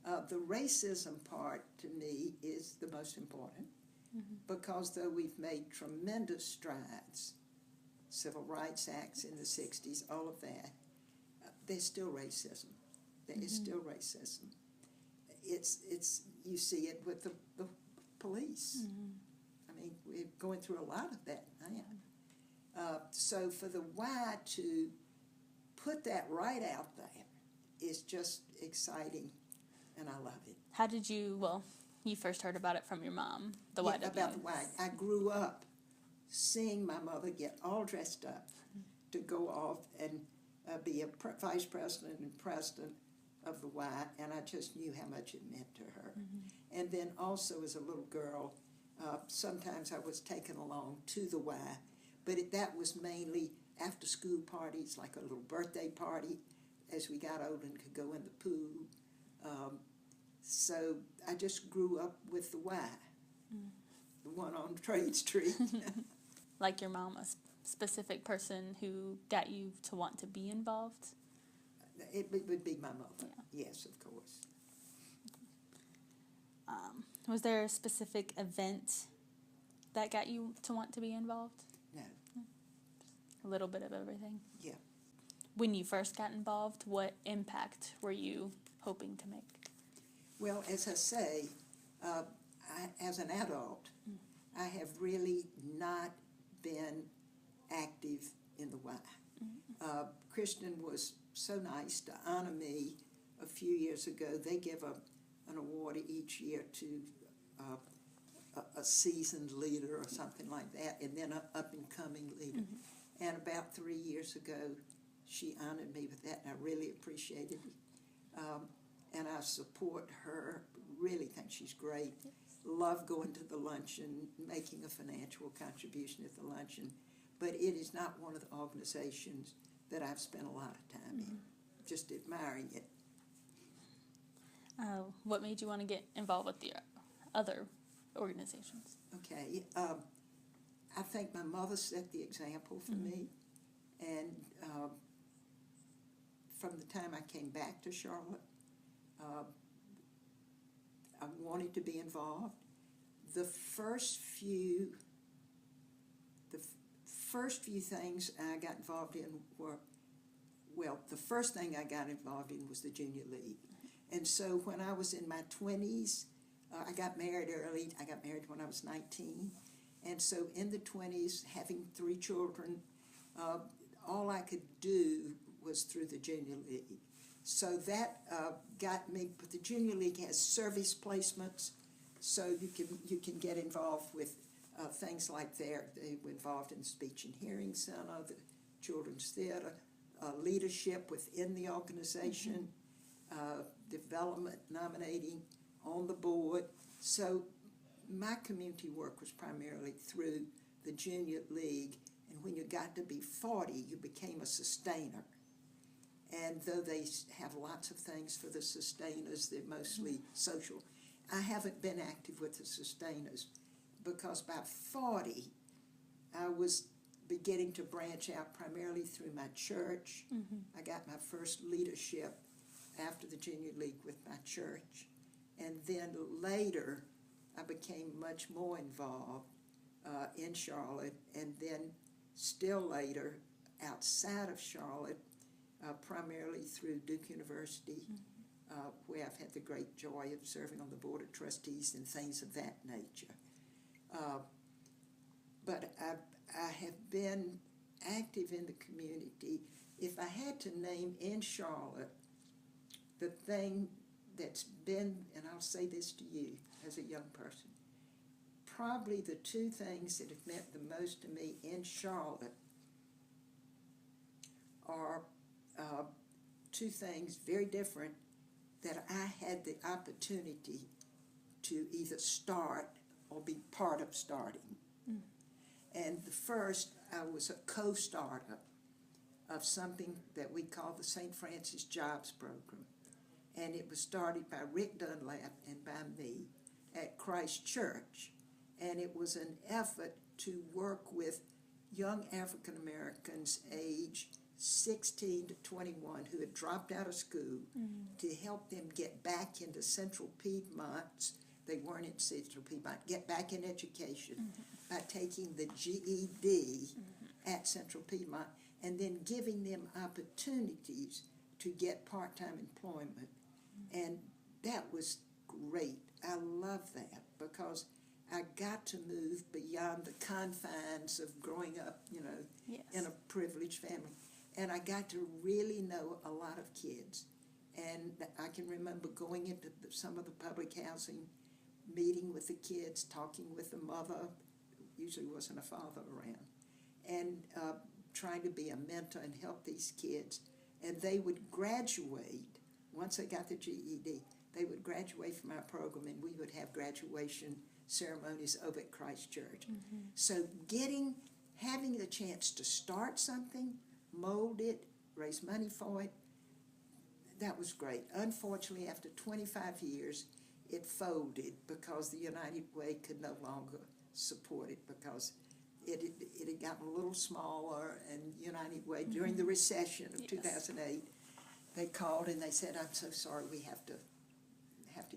The racism part, to me, is the most important because though we've made tremendous strides, Civil Rights Acts in the 60s, all of that, there's still racism. There is still racism. It's you see it with the police. I mean, we're going through a lot of that now. So for the Y to put that right out there is just exciting, and I love it. How did you, well, you first heard about it from your mom, the YW. About the Y. I grew up seeing my mother get all dressed up to go off and be a vice president and president of the Y, and I just knew how much it meant to her. And then also as a little girl, sometimes I was taken along to the Y, but that was mainly after school parties, like a little birthday party, as we got older and could go in the pool. So I just grew up with the Y, the one on Trade Street. Like your mom, a specific person who got you to want to be involved? It would be my mother, yes, of course. Was there a specific event that got you to want to be involved? No. A little bit of everything? Yeah. When you first got involved, what impact were you hoping to make? Well, as I say, as an adult, I have really not been active in the Y. Kristen was so nice to honor me a few years ago. They give an award each year to a seasoned leader or something like that, and then an up-and-coming leader. And about 3 years ago, she honored me with that, and I really appreciated it. And I support her, really think she's great. Love going to the luncheon, making a financial contribution at the luncheon. But it is not one of the organizations that I've spent a lot of time in, just admiring it. What made you want to get involved with the other organizations? Okay, I think my mother set the example for me, and from the time I came back to Charlotte, I wanted to be involved. the first few things I got involved in were, well, the first thing I got involved in was the Junior League. And so when I was in my 20s, I got married early. I got married when I was 19. And so in the 20s, having 3 children, all I could do was through the Junior League. So that got me, but the Junior League has service placements, so you can get involved with things like that. They were involved in the Speech and Hearing Center, the Children's Theater, leadership within the organization, development, nominating on the board. So my community work was primarily through the Junior League, and when you got to be 40, you became a sustainer. And though they have lots of things for the sustainers, they're mostly social. I haven't been active with the sustainers because by 40, I was beginning to branch out primarily through my church. I got my first leadership after the Junior League with my church. And then later, I became much more involved in Charlotte, and then still later outside of Charlotte, primarily through Duke University, where I've had the great joy of serving on the Board of Trustees and things of that nature. But I have been active in the community. If I had to name in Charlotte the thing that's been, and I'll say this to you as a young person, probably the 2 things that have meant the most to me in Charlotte are 2 things very different that I had the opportunity to either start or be part of starting. And the first, I was a co-starter of something that we call the St. Francis Jobs Program. And it was started by Rick Dunlap and by me at Christ Church. And it was an effort to work with young African Americans aged 16 to 21 who had dropped out of school to help them get back into Central Piedmont. They weren't in Central Piedmont, get back in education by taking the GED at Central Piedmont and then giving them opportunities to get part-time employment. And that was great. I love that because I got to move beyond the confines of growing up, in a privileged family. And I got to really know a lot of kids. And I can remember going into some of the public housing, meeting with the kids, talking with the mother, usually wasn't a father around, and trying to be a mentor and help these kids. And they would graduate, once they got the GED, they would graduate from our program and we would have graduation ceremonies over at Christ Church. So having the chance to start something, mold it, raise money for it, that was great. Unfortunately, after 25 years, it folded because the United Way could no longer support it because it had gotten a little smaller, and United Way, during the recession of 2008, they called and they said, "I'm so sorry, we have to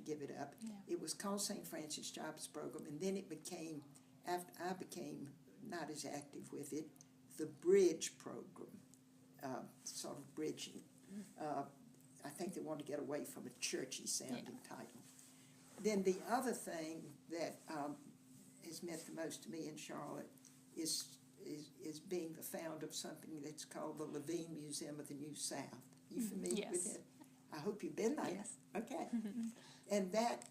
give it up." It was called St. Francis Jobs Program, and then it became, after I became not as active with it, the Bridge Program, sort of bridging. I think they wanted to get away from a churchy sounding title. Then the other thing that has meant the most to me in Charlotte is being the founder of something that's called the Levine Museum of the New South. You familiar with it? I hope you've been there. Yes. Okay. And that,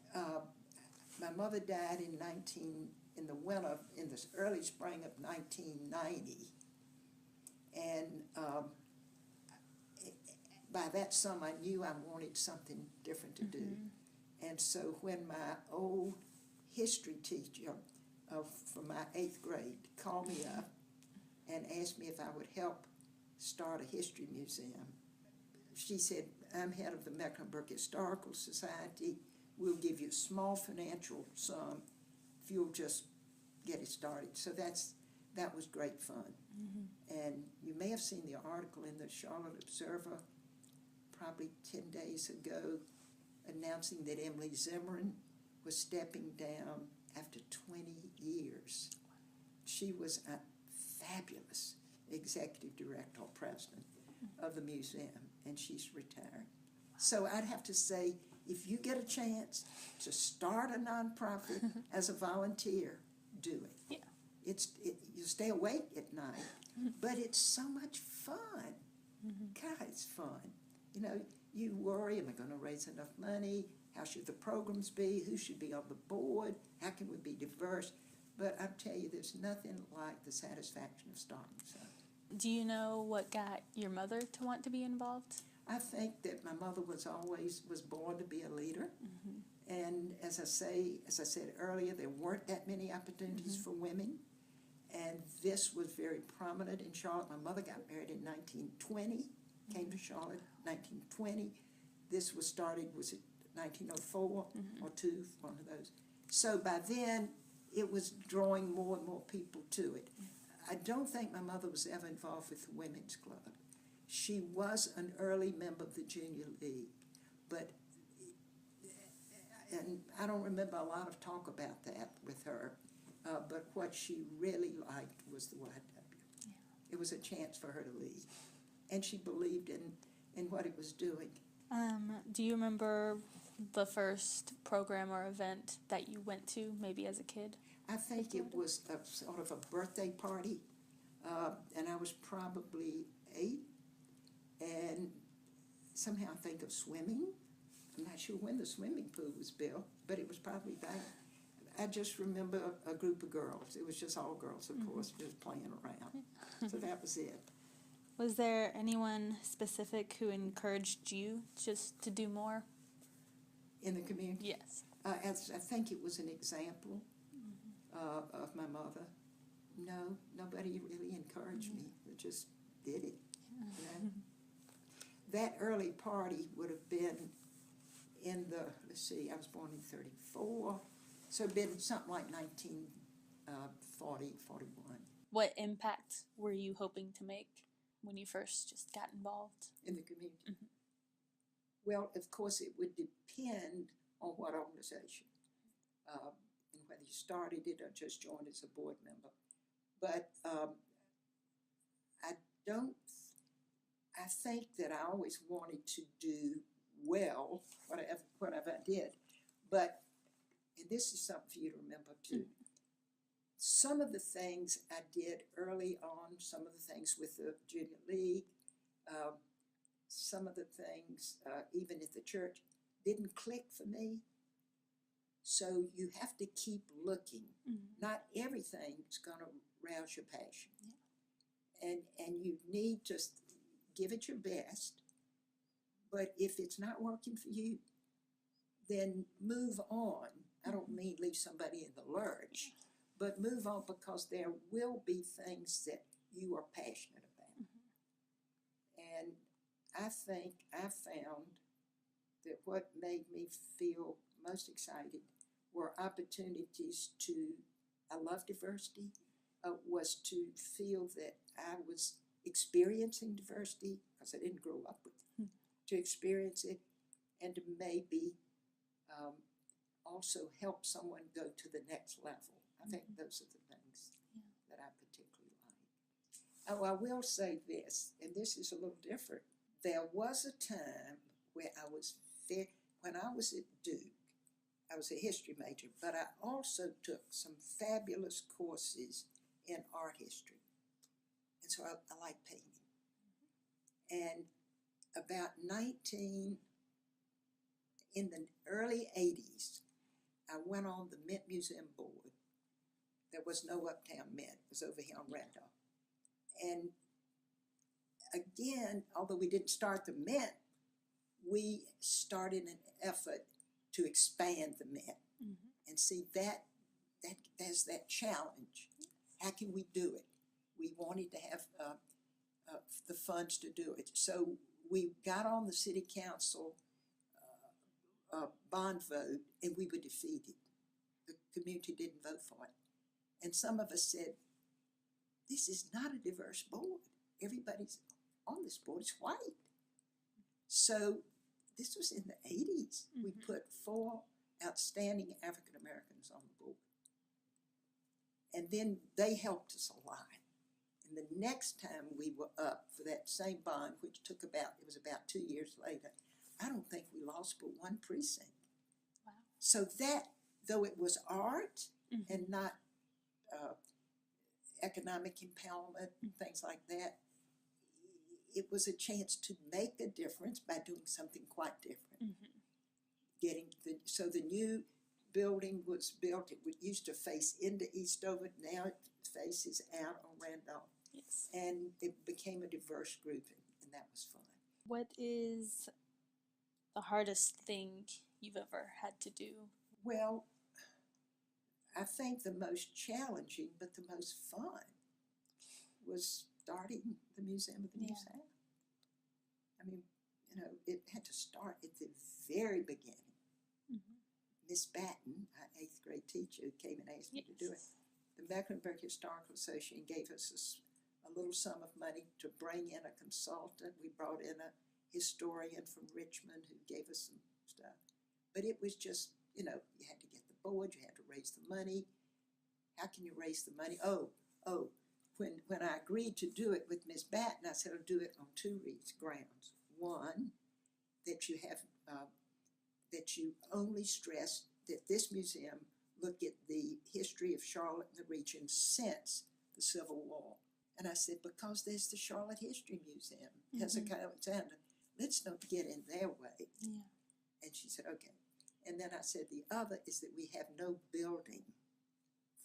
my mother died in the early spring of 1990. And by that summer, I knew I wanted something different to do. And so when my old history teacher from my 8th grade called me up and asked me if I would help start a history museum, she said, "I'm head of the Mecklenburg Historical Society. We'll give you a small financial sum if you'll just get it started." So that was great fun. And you may have seen the article in the Charlotte Observer probably 10 days ago announcing that Emily Zimmerman was stepping down after she was a fabulous executive director or president of the museum, and she's retired. So I'd have to say, if you get a chance to start a nonprofit as a volunteer, do it. Yeah. You stay awake at night, but it's so much fun. God, it's fun. You know, you worry, am I going to raise enough money? How should the programs be? Who should be on the board? How can we be diverse? But I'll tell you, there's nothing like the satisfaction of starting something. Do you know what got your mother to want to be involved? I think that my mother was born to be a leader. And as I said earlier, there weren't that many opportunities for women. And this was very prominent in Charlotte. My mother got married in 1920, came to Charlotte 1920. This was started, was it 1904 or 2, one of those. So by then, it was drawing more and more people to it. I don't think my mother was ever involved with the Women's Club. She was an early member of the Junior League, and I don't remember a lot of talk about that with her, but what she really liked was the YW. Yeah. It was a chance for her to lead, and she believed in what it was doing. Do you remember the first program or event that you went to, maybe as a kid? I think it was a sort of a birthday party, and I was probably 8, and somehow I think of swimming. I'm not sure when the swimming pool was built, but it was probably back. I just remember a group of girls. It was just all girls, of course, just playing around. So that was it. Was there anyone specific who encouraged you just to do more? In the community? Yes. I think it was an example of my mother. No, nobody really encouraged me. They just did it. You know? That early party would have been in the, let's see, I was born in 34, so it'd been something like 1940, 41. What impact were you hoping to make when you first just got involved? In the community? Well, of course, it would depend on what organization, and whether you started it or just joined as a board member. But I think that I always wanted to do well, whatever I did. But, and this is something for you to remember too, some of the things I did early on, some of the things with the Junior League, some of the things, even at the church, didn't click for me. So you have to keep looking. Not everything is going to rouse your passion. And you need to give it your best. But if it's not working for you, then move on. I don't mean leave somebody in the lurch, but move on, because there will be things that you are passionate about. And I think I found that what made me feel most excited were opportunities to, I love diversity, was to feel that I was experiencing diversity, because I didn't grow up with it, to experience it, and to maybe also help someone go to the next level. I think those are the things that I particularly like. Oh, I will say this, and this is a little different. There was a time where when I was at Duke, I was a history major, but I also took some fabulous courses in art history. And so I like painting. And about in the early 80s, I went on the Mint Museum board. There was no Uptown Mint, it was over here on Randolph. And again, although we didn't start the Mint, we started an effort to expand the Mint. And see that there's that challenge. How can we do it? We wanted to have the funds to do it. So we got on the city council bond vote, and we were defeated. The community didn't vote for it. And some of us said, this is not a diverse board. Everybody's on this board is white. So this was in the 80s. We put 4 outstanding African Americans on the board. And then they helped us a lot. And the next time we were up for that same bond, which it was about 2 years later, I don't think we lost but one precinct. Wow. So that, though it was art Mm-hmm. and not economic empowerment and things like that, it was a chance to make a difference by doing something quite different. Mm-hmm. So the new building was built. It used to face into Eastover. Now it faces out on Randolph. Yes. And it became a diverse group, and that was fun. What is the hardest thing you've ever had to do? Well, I think the most challenging but the most fun was starting the Museum of the New Yeah. South. I mean, it had to start at the very beginning. Mm-hmm. Miss Batten, our 8th grade teacher, came and asked me to do it. The Mecklenburg Historical Association gave us a little sum of money to bring in a consultant. We brought in a historian from Richmond who gave us some stuff. But it was just, you had to get the board, you had to raise the money. How can you raise the money? When I agreed to do it with Miss Batten, I said I'll do it on 2 grounds. One, that you have that you only stress that this museum look at the history of Charlotte and the region since the Civil War. And I said, because there's the Charlotte History Museum, Hezekiah Alexander, let's not get in their way. Yeah. And she said, okay. And then I said, the other is that we have no building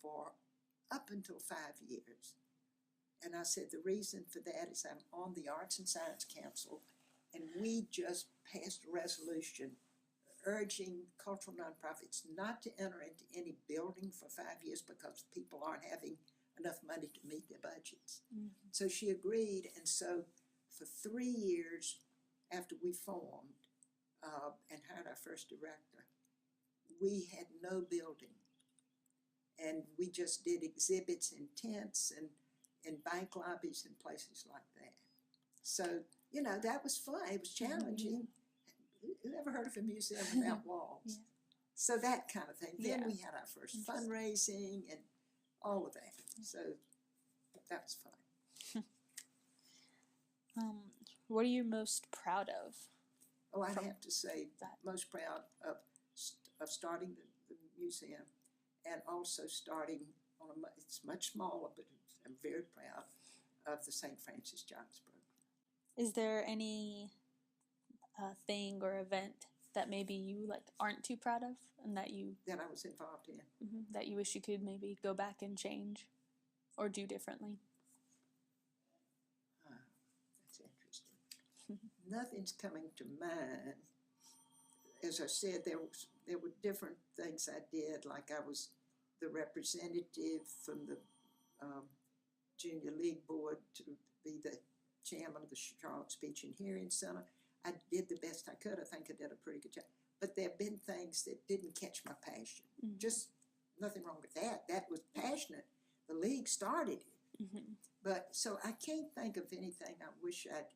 for up until 5 years. And I said, the reason for that is I'm on the Arts and Science Council, and we just passed a resolution urging cultural nonprofits not to enter into any building for 5 years because people aren't having enough money to meet their budgets. Mm-hmm. So she agreed, and so for 3 years after we formed and hired our first director, we had no building. And we just did exhibits in tents and in bank lobbies and places like that. So, that was fun. It was challenging. Who ever heard of a museum without walls? Yeah. So that kind of thing. Then Yeah. we had our first fundraising and all of that. So that was fun. What are you most proud of? Oh, I'd From have to say that. most proud of starting the museum, and also starting on it's much smaller, but I'm very proud of the St. Francis Johns program. Is there any thing or event that maybe you aren't too proud of, and that you That I was involved in. that you wish you could maybe go back and change or do differently? That's interesting. Nothing's coming to mind. As I said, there were different things I did, like I was the representative from the Junior League Board to be the chairman of the Charlotte Speech and Hearing Center. I did the best I could. I think I did a pretty good job. But there have been things that didn't catch my passion. Mm-hmm. Just nothing wrong with that. That was passionate. The league started it. Mm-hmm. But so I can't think of anything I wish that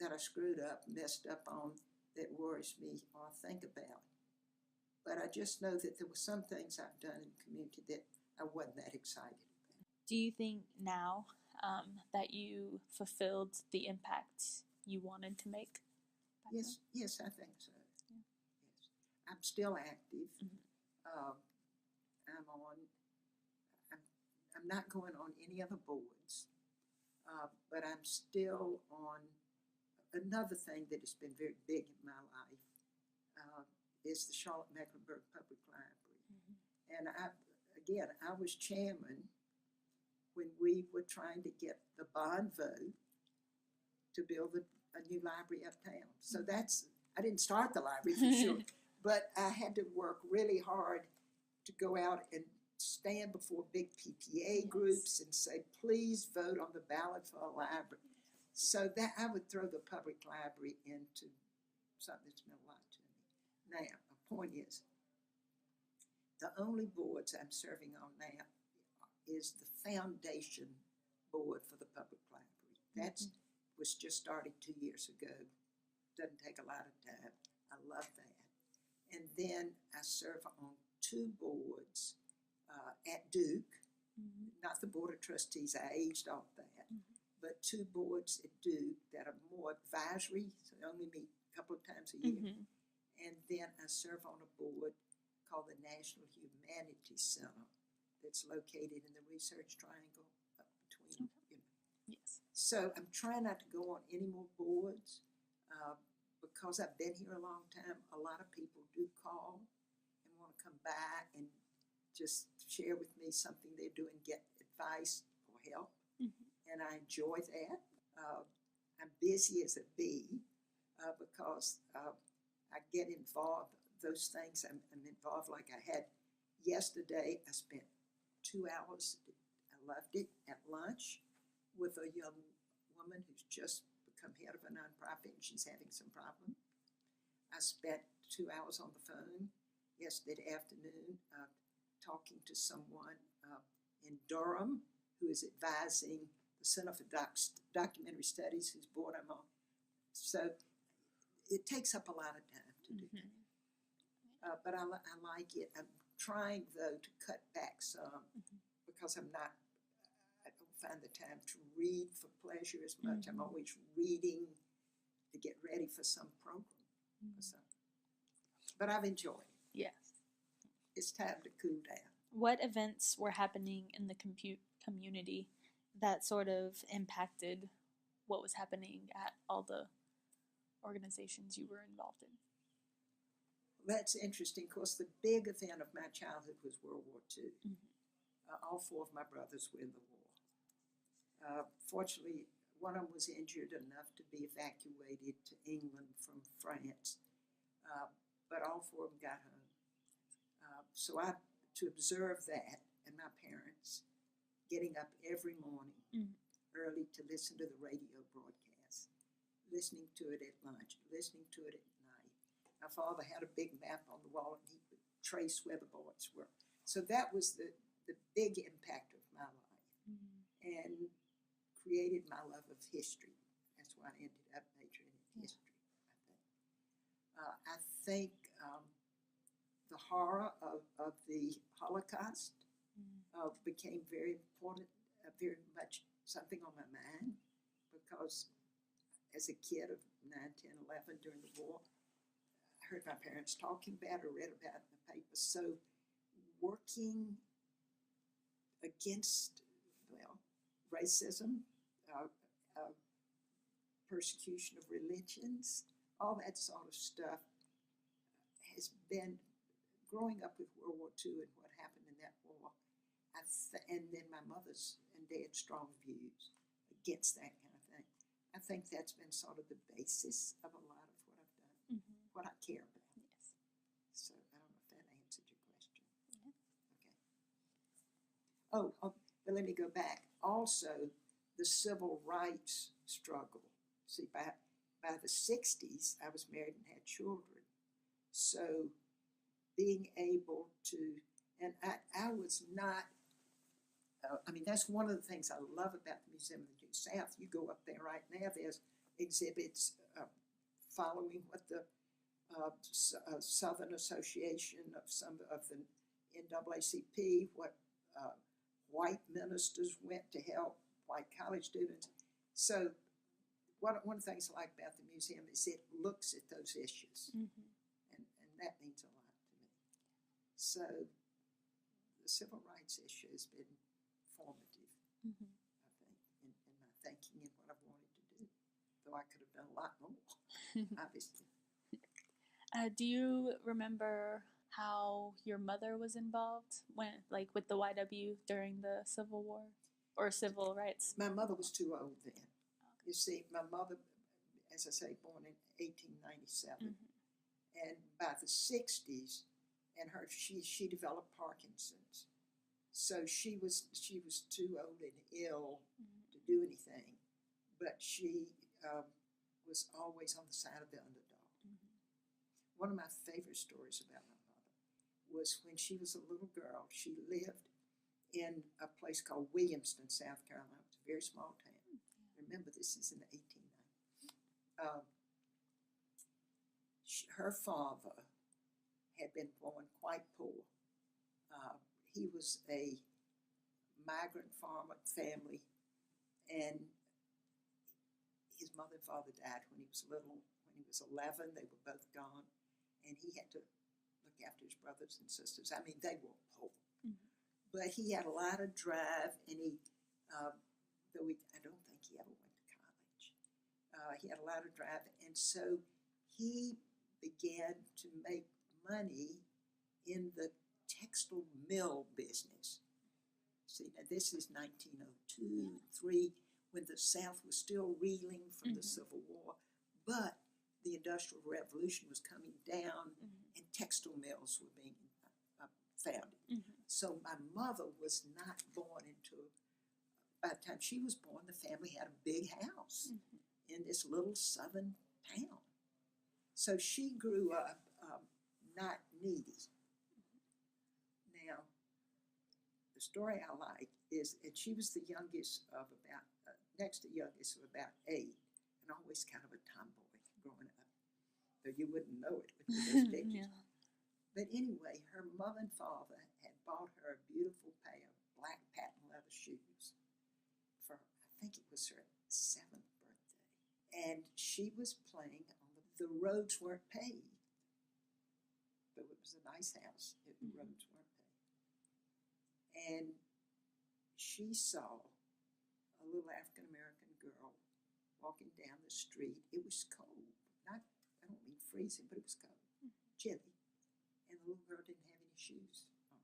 I screwed up, messed up on, that worries me or think about. But I just know that there were some things I've done in the community that I wasn't that excited about. Do you think now that you fulfilled the impact you wanted to make? Yes, I think so. Yeah. Yes. I'm still active. Mm-hmm. I'm not going on any other boards, but I'm still on another thing that has been very big in my life, is the Charlotte Mecklenburg Public Library. Mm-hmm. And I was chairman when we were trying to get the bond vote to build a new library uptown. So I didn't start the library for sure, but I had to work really hard to go out and stand before big PTA groups and say, please vote on the ballot for a library. So that I would throw the public library into something that's meant a lot to me. Now, the point is, the only boards I'm serving on now is the foundation board for the public library. That was just started 2 years ago. Doesn't take a lot of time. I love that. And then I serve on 2 boards at Duke, not the Board of Trustees, I aged off that, but 2 boards at Duke that are more advisory, so they only meet a couple of times a year. And then I serve on a board called the National Humanities Center that's located in the Research Triangle up between, Yes. So I'm trying not to go on any more boards because I've been here a long time. A lot of people do call and want to come by and just share with me something they're doing, get advice or help, and I enjoy that. I'm busy as a bee because I get involved. Those things I'm involved. Like I had yesterday, I spent 2 hours. I loved it at lunch with a young woman who's just become head of a nonprofit and she's having some problem. I spent 2 hours on the phone yesterday afternoon talking to someone in Durham who is advising the Center for Documentary Studies, whose board I'm on. So it takes up a lot of time to do that. But I like it. I'm trying, though, to cut back some because I don't find the time to read for pleasure as much. I'm always reading to get ready for some program. So, but I've enjoyed it. Yes. It's time to cool down. What events were happening in the community that sort of impacted what was happening at all the organizations you were involved in? That's interesting. Of course, the big event of my childhood was World War II. All 4 of my brothers were in the war. Fortunately, one of them was injured enough to be evacuated to England from France, but all 4 of them got home. So to observe that, and my parents getting up every morning early to listen to the radio broadcast, listening to it at lunch, listening to it at night. My father had a big map on the wall and he would trace where the boys were. So that was the big impact of my life and created my love of history. That's why I ended up majoring in history, I think the horror of the Holocaust became very important, very much something on my mind because as a kid of 9, 10, 11 during the war, I heard my parents talking about it or read about it in the paper. So working against, racism, persecution of religions, all that sort of stuff has been growing up with World War II and what happened in that war. And then my mother's and dad's strong views against that kind of thing. I think that's been sort of the basis of a lot of what I've done, what I care about. Yes. So I don't know if that answered your question. Okay. Oh, but let me go back. Also, the civil rights struggle. See, by the 60s, I was married and had children. So being able to, and I was not, that's one of the things I love about the Museum of the New South. You go up there right now, there's exhibits following what the Southern Association of some of the NAACP, what white ministers went to help white college students. So one of the things I like about the museum is it looks at those issues, and that means a lot to me. So the civil rights issue has been formative, I think, in my thinking and what I've wanted to do, though I could have done a lot more, obviously. Do you remember how your mother was involved with the YW during the Civil War or civil rights? My mother was too old then. You see, my mother, as I say, born in 1897, and by the 60s, and she developed Parkinson's, so she was too old and ill to do anything, but she was always on the side of the underdog. One of my favorite stories about my mother was when she was a little girl. She lived in a place called Williamston, South Carolina. It was a very small town. Remember, this is in the 1890s. Her father had been born quite poor. He was a migrant farmer family, and his mother and father died when he was little. When he was 11, they were both gone, and he had to look after his brothers and sisters. I mean, they were poor. But he had a lot of drive, and I don't think he ever went to college. He had a lot of drive, and so he began to make money in the textile mill business. See, now this is 1902, 3, when the South was still reeling from the Civil War, but the Industrial Revolution was coming down, and textile mills were being founded. So my mother was not born into, by the time she was born, the family had a big house in this little southern town. So she grew up not needy. Now, the story I like is, and she was the youngest of about, next to youngest of about 8, and always kind of a tomboy growing up. Though you wouldn't know it with those pictures. Yeah. But anyway, her mother and father had bought her a beautiful pair of black patent leather shoes for, I think it was her 7th birthday. And she was playing on the roads weren't paved. But it was a nice house if the roads weren't paved. And she saw a little African-American girl walking down the street. It was cold. I don't mean freezing, but it was cold. Chilly. And the little girl didn't have any shoes on.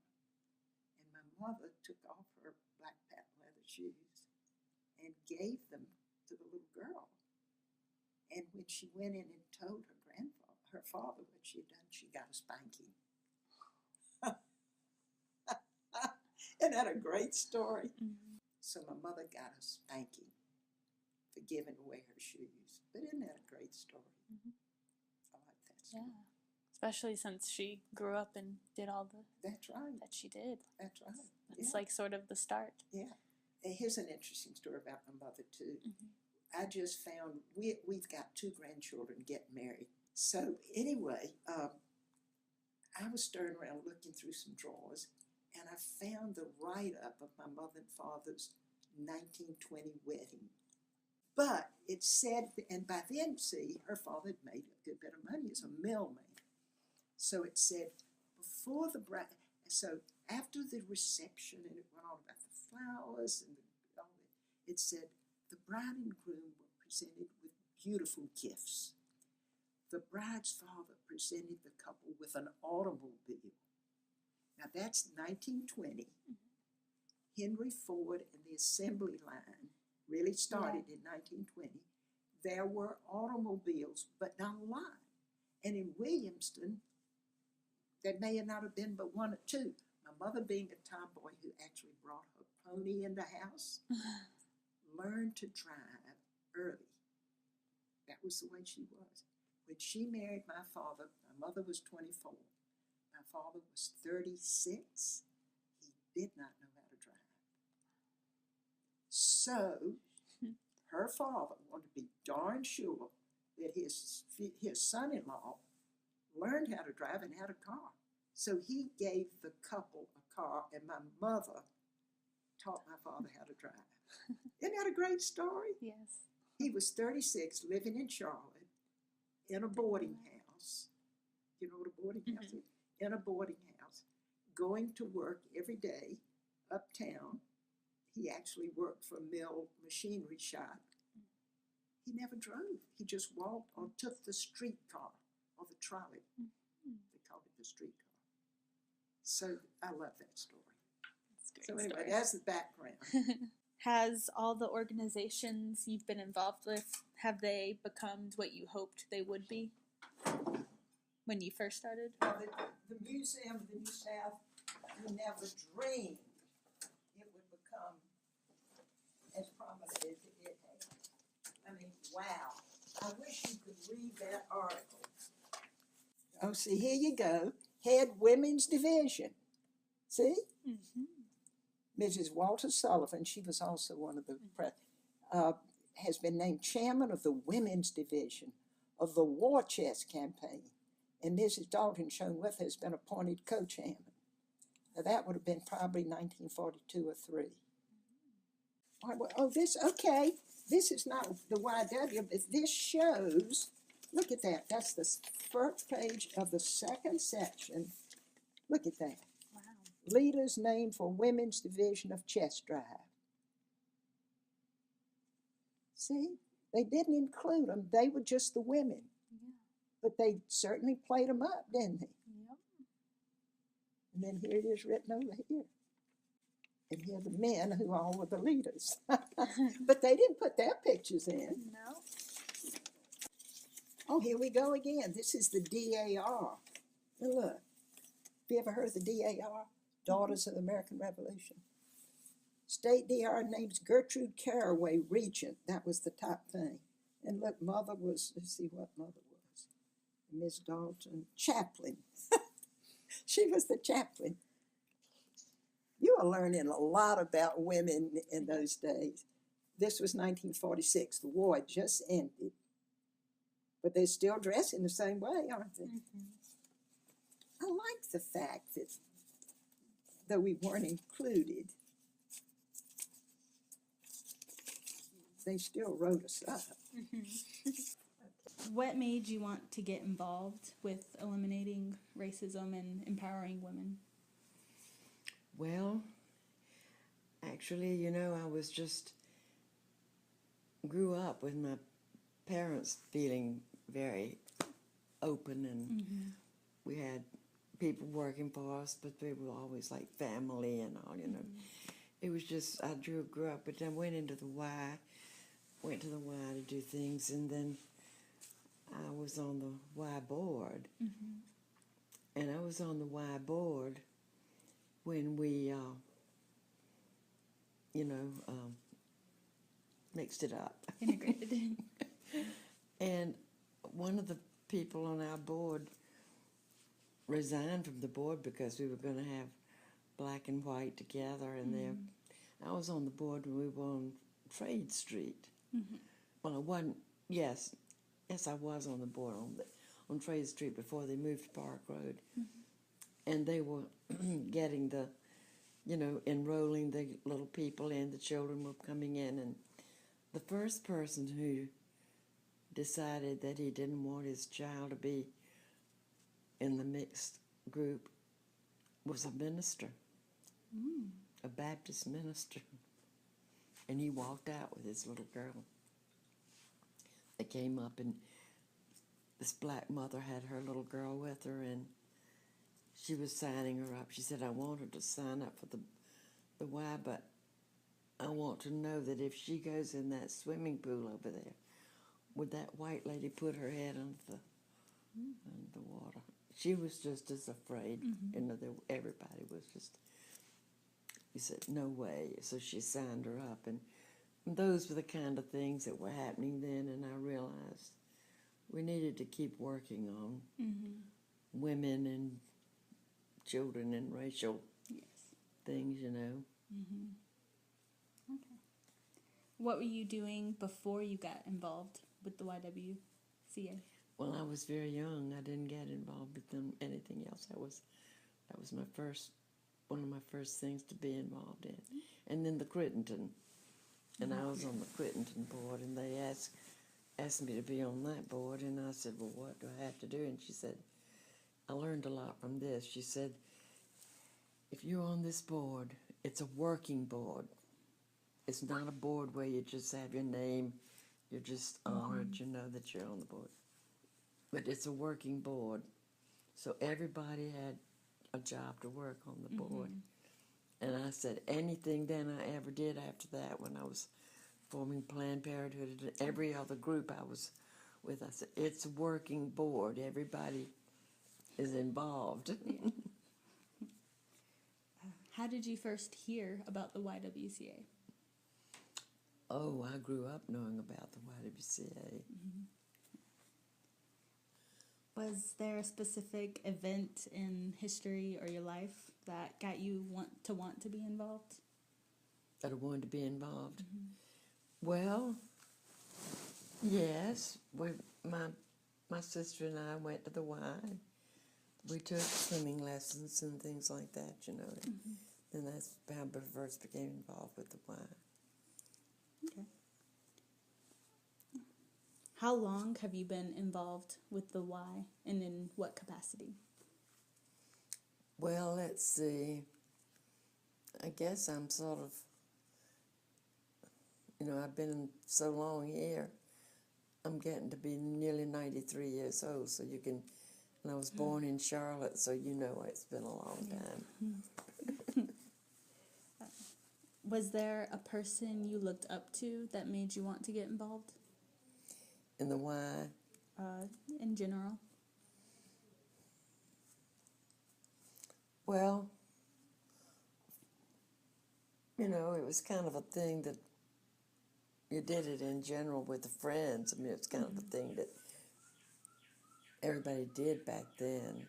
And my mother took off her black patent leather shoes and gave them to the little girl. And when she went in and told her father what she had done, she got a spanking. Isn't that a great story? So my mother got a spanking for giving away her shoes. But isn't that a great story? I like that story. Yeah. Especially since she grew up and did all That's right. that she did. That's right. It's like sort of the start. Yeah. And here's an interesting story about my mother, too. I just found we've got 2 grandchildren getting married. So anyway, I was stirring around looking through some drawers, and I found the write-up of my mother and father's 1920 wedding. But it said, and by then, see, her father had made a good bit of money as a millman. So it said, before the bride, so after the reception, and it went on about the flowers and all that, it said, the bride and groom were presented with beautiful gifts. The bride's father presented the couple with an automobile. Now that's 1920. Henry Ford and the assembly line really started in 1920. There were automobiles, but not a lot. And in Williamston, there may not have been but 1 or 2. My mother, being a tomboy who actually brought her pony in the house, learned to drive early. That was the way she was. When she married my father, my mother was 24. My father was 36. He did not know how to drive. So her father wanted to be darn sure that his son-in-law learned how to drive and had a car. So he gave the couple a car, and my mother taught my father how to drive. Isn't that a great story? Yes. He was 36, living in Charlotte, in a boarding house. You know what a boarding house is? In a boarding house, going to work every day uptown. He actually worked for a mill machinery shop. He never drove. He just walked or took the streetcar or the trolley. They called it the streetcar. So I love that story. That's a great So anyway, story. that's the background. Has all the organizations you've been involved with, have they become what you hoped they would be when you first started? The Museum of the New South, we never dreamed it would become as prominent as it has. I mean, wow. I wish you could read that article. Oh, see, here you go. Head Women's Division. See? Mrs. Walter Sullivan, she was also one of the has been named chairman of the Women's Division of the War Chest Campaign. And Mrs. Dalton, shown with her, has been appointed co-chairman. Now, that would have been probably 1942 or 3. This is not the YW, but this shows, look at that, that's the first page of the second section. Look at that. Wow. Leaders named for Women's Division of Chess Drive. See, they didn't include them, they were just the women. Yeah. But they certainly played them up, didn't they? Yep. And then here it is written over here. And here are the men who all were the leaders. But they didn't put their pictures in. No. Oh, here we go again. This is the DAR. And look, have you ever heard of the DAR? Daughters of the American Revolution. State DR names Gertrude Caraway regent. That was the top thing. And look, mother was, let's see what mother was. Miss Dalton, chaplain. She was the chaplain. You are learning a lot about women in those days. This was 1946. The war had just ended. But they're still dressing the same way, aren't they? Mm-hmm. I like the fact that, though we weren't included, they still wrote us up. What made you want to get involved with eliminating racism and empowering women? Well, actually, you know, I was just grew up with my parents feeling very open, and we had people working for us, but they were always like family and all, you know. It was just, I grew up, but then went to the Y to do things, and then I was on the Y board. And I was on the Y board when we, mixed it up. Integrated. And one of the people on our board resigned from the board because we were going to have black and white together. And there, I was on the board when we were on Trade Street. Well, I wasn't. Yes, I was on the board on Trade Street before they moved to Park Road, and they were getting the, enrolling the little people in. The children were coming in, and the first person who decided that he didn't want his child to be in the mixed group was a minister, a Baptist minister, and he walked out with his little girl. They came up, and this black mother had her little girl with her, and she was signing her up. She said, I want her to sign up for the Y, but I want to know that if she goes in that swimming pool over there, would that white lady put her head under the water? She was just as afraid. Everybody was just, he said, no way. So she signed her up, and those were the kind of things that were happening then, and I realized we needed to keep working on women and children and racial things, Okay. What were you doing before you got involved with the YWCA? Well, I was very young. I didn't get involved with anything else. That was one of my first things to be involved in. And then the Crittenton. And I was on the Crittenton board, and they asked me to be on that board, and I said, well, what do I have to do? And she said, I learned a lot from this. She said, if you're on this board, it's a working board. It's not a board where you just have your name, you're just honored, that you're on the board. But it's a working board. So everybody had a job to work on the board. And I said, anything then I ever did after that, when I was forming Planned Parenthood and every other group I was with, I said, it's a working board. Everybody is involved. How did you first hear about the YWCA? Oh, I grew up knowing about the YWCA. Was there a specific event in history or your life that got you want to be involved? That I wanted to be involved. Well, yes. My sister and I went to the Y. We took swimming lessons and things like that, And that's how I first became involved with the Y. Okay. How long have you been involved with the Y, and in what capacity? Well, let's see. I guess I'm sort of, I've been so long here. I'm getting to be nearly 93 years old, so you can, and I was born in Charlotte, so it's been a long time. Was there a person you looked up to that made you want to get involved? In the Y, In general? well, it was kind of a thing that you did it in general with the friends. I mean, it's kind of a thing that everybody did back then.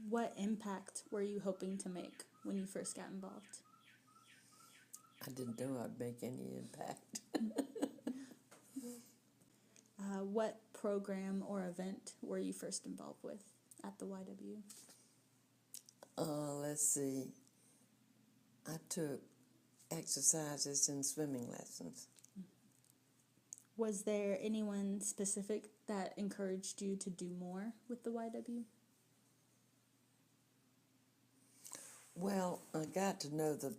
What impact were you hoping to make when you first got involved? I didn't know I'd make any impact. What program or event were you first involved with at the YW? Let's see. I took exercises and swimming lessons. Was there anyone specific that encouraged you to do more with the YW? Well, I got to know the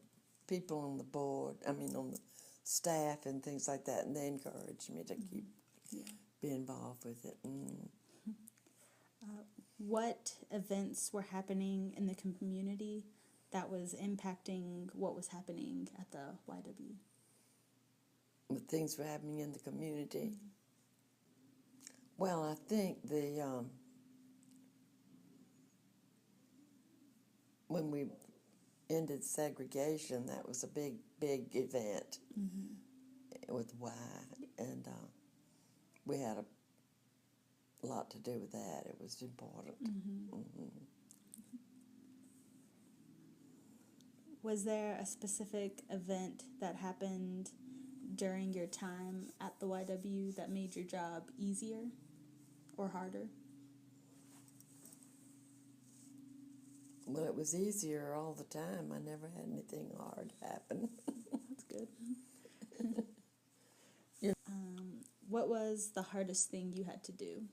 people on the board, on the staff and things like that, and they encouraged me to keep be involved with it. What events were happening in the community that was impacting what was happening at the YW? But things were happening in the community. Well, I think when we ended segregation, that was a big event with Y, and we had a lot to do with that. It was important. Was there a specific event that happened during your time at the YW that made your job easier or harder? Well, it was easier all the time. I never had anything hard happen. That's good. What was the hardest thing you had to do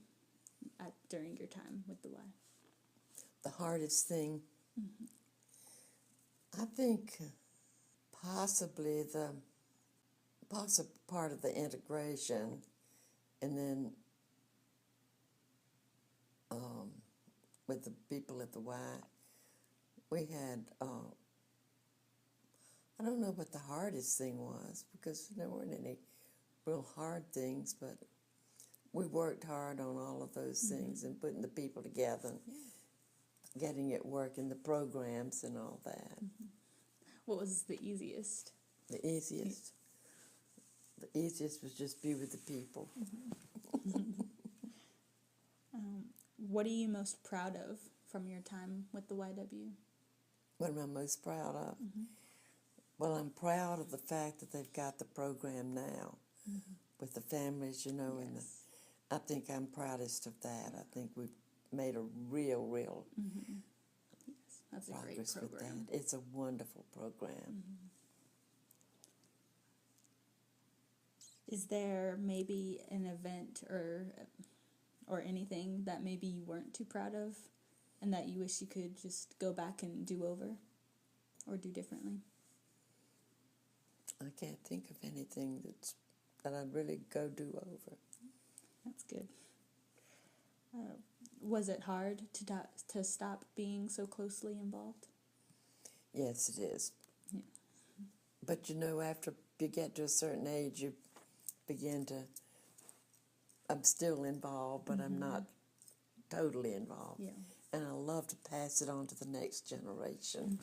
during your time with the Y? The hardest thing, I think, possibly the part of the integration, and then with the people at the Y, we had, I don't know what the hardest thing was, because there weren't any real hard things, but we worked hard on all of those things and putting the people together and getting it working, the programs and all that. What was the easiest? The easiest was just be with the people. What are you most proud of from your time with the YW? What am I most proud of? Well, I'm proud of the fact that they've got the program now with the families, and I think I'm proudest of that. I think we've made a real That's a great progress with program. that. It's a wonderful program. Is there maybe an event or anything that maybe you weren't too proud of and that you wish you could just go back and do over or do differently? I can't think of anything that I'd really go do over. That's good. Was it hard to stop being so closely involved? Yes, it is. Yeah. But after you get to a certain age, you begin to, I'm still involved, but I'm not totally involved. Yeah. And I love to pass it on to the next generation.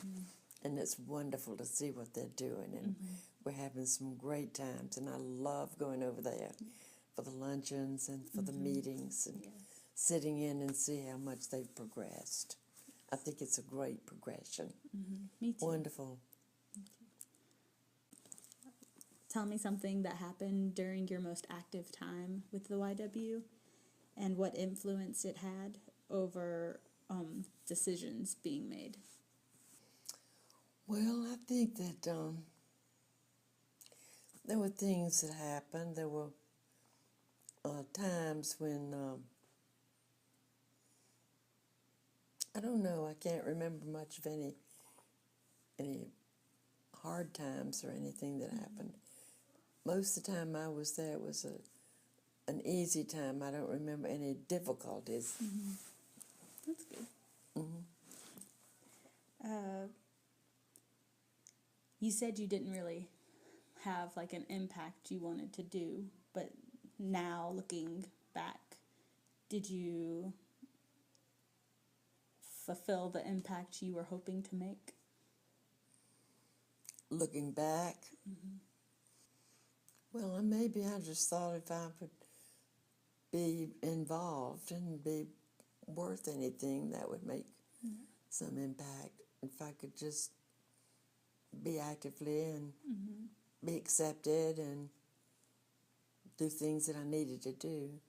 And it's wonderful to see what they're doing. And we're having some great times. And I love going over there for the luncheons and for the meetings and sitting in and see how much they've progressed. I think it's a great progression. Me too. Wonderful. Tell me something that happened during your most active time with the YW and what influence it had over decisions being made. Well, I think that there were things that happened. There were times when I don't know. I can't remember much of any hard times or anything that happened. Most of the time I was there, it was an easy time. I don't remember any difficulties. That's good. You said you didn't really have like an impact you wanted to do, but now looking back, did you fulfill the impact you were hoping to make? Looking back, well, maybe I just thought if I would be involved and be worth anything, that would make some impact. If I could just be actively and be accepted and do things that I needed to do.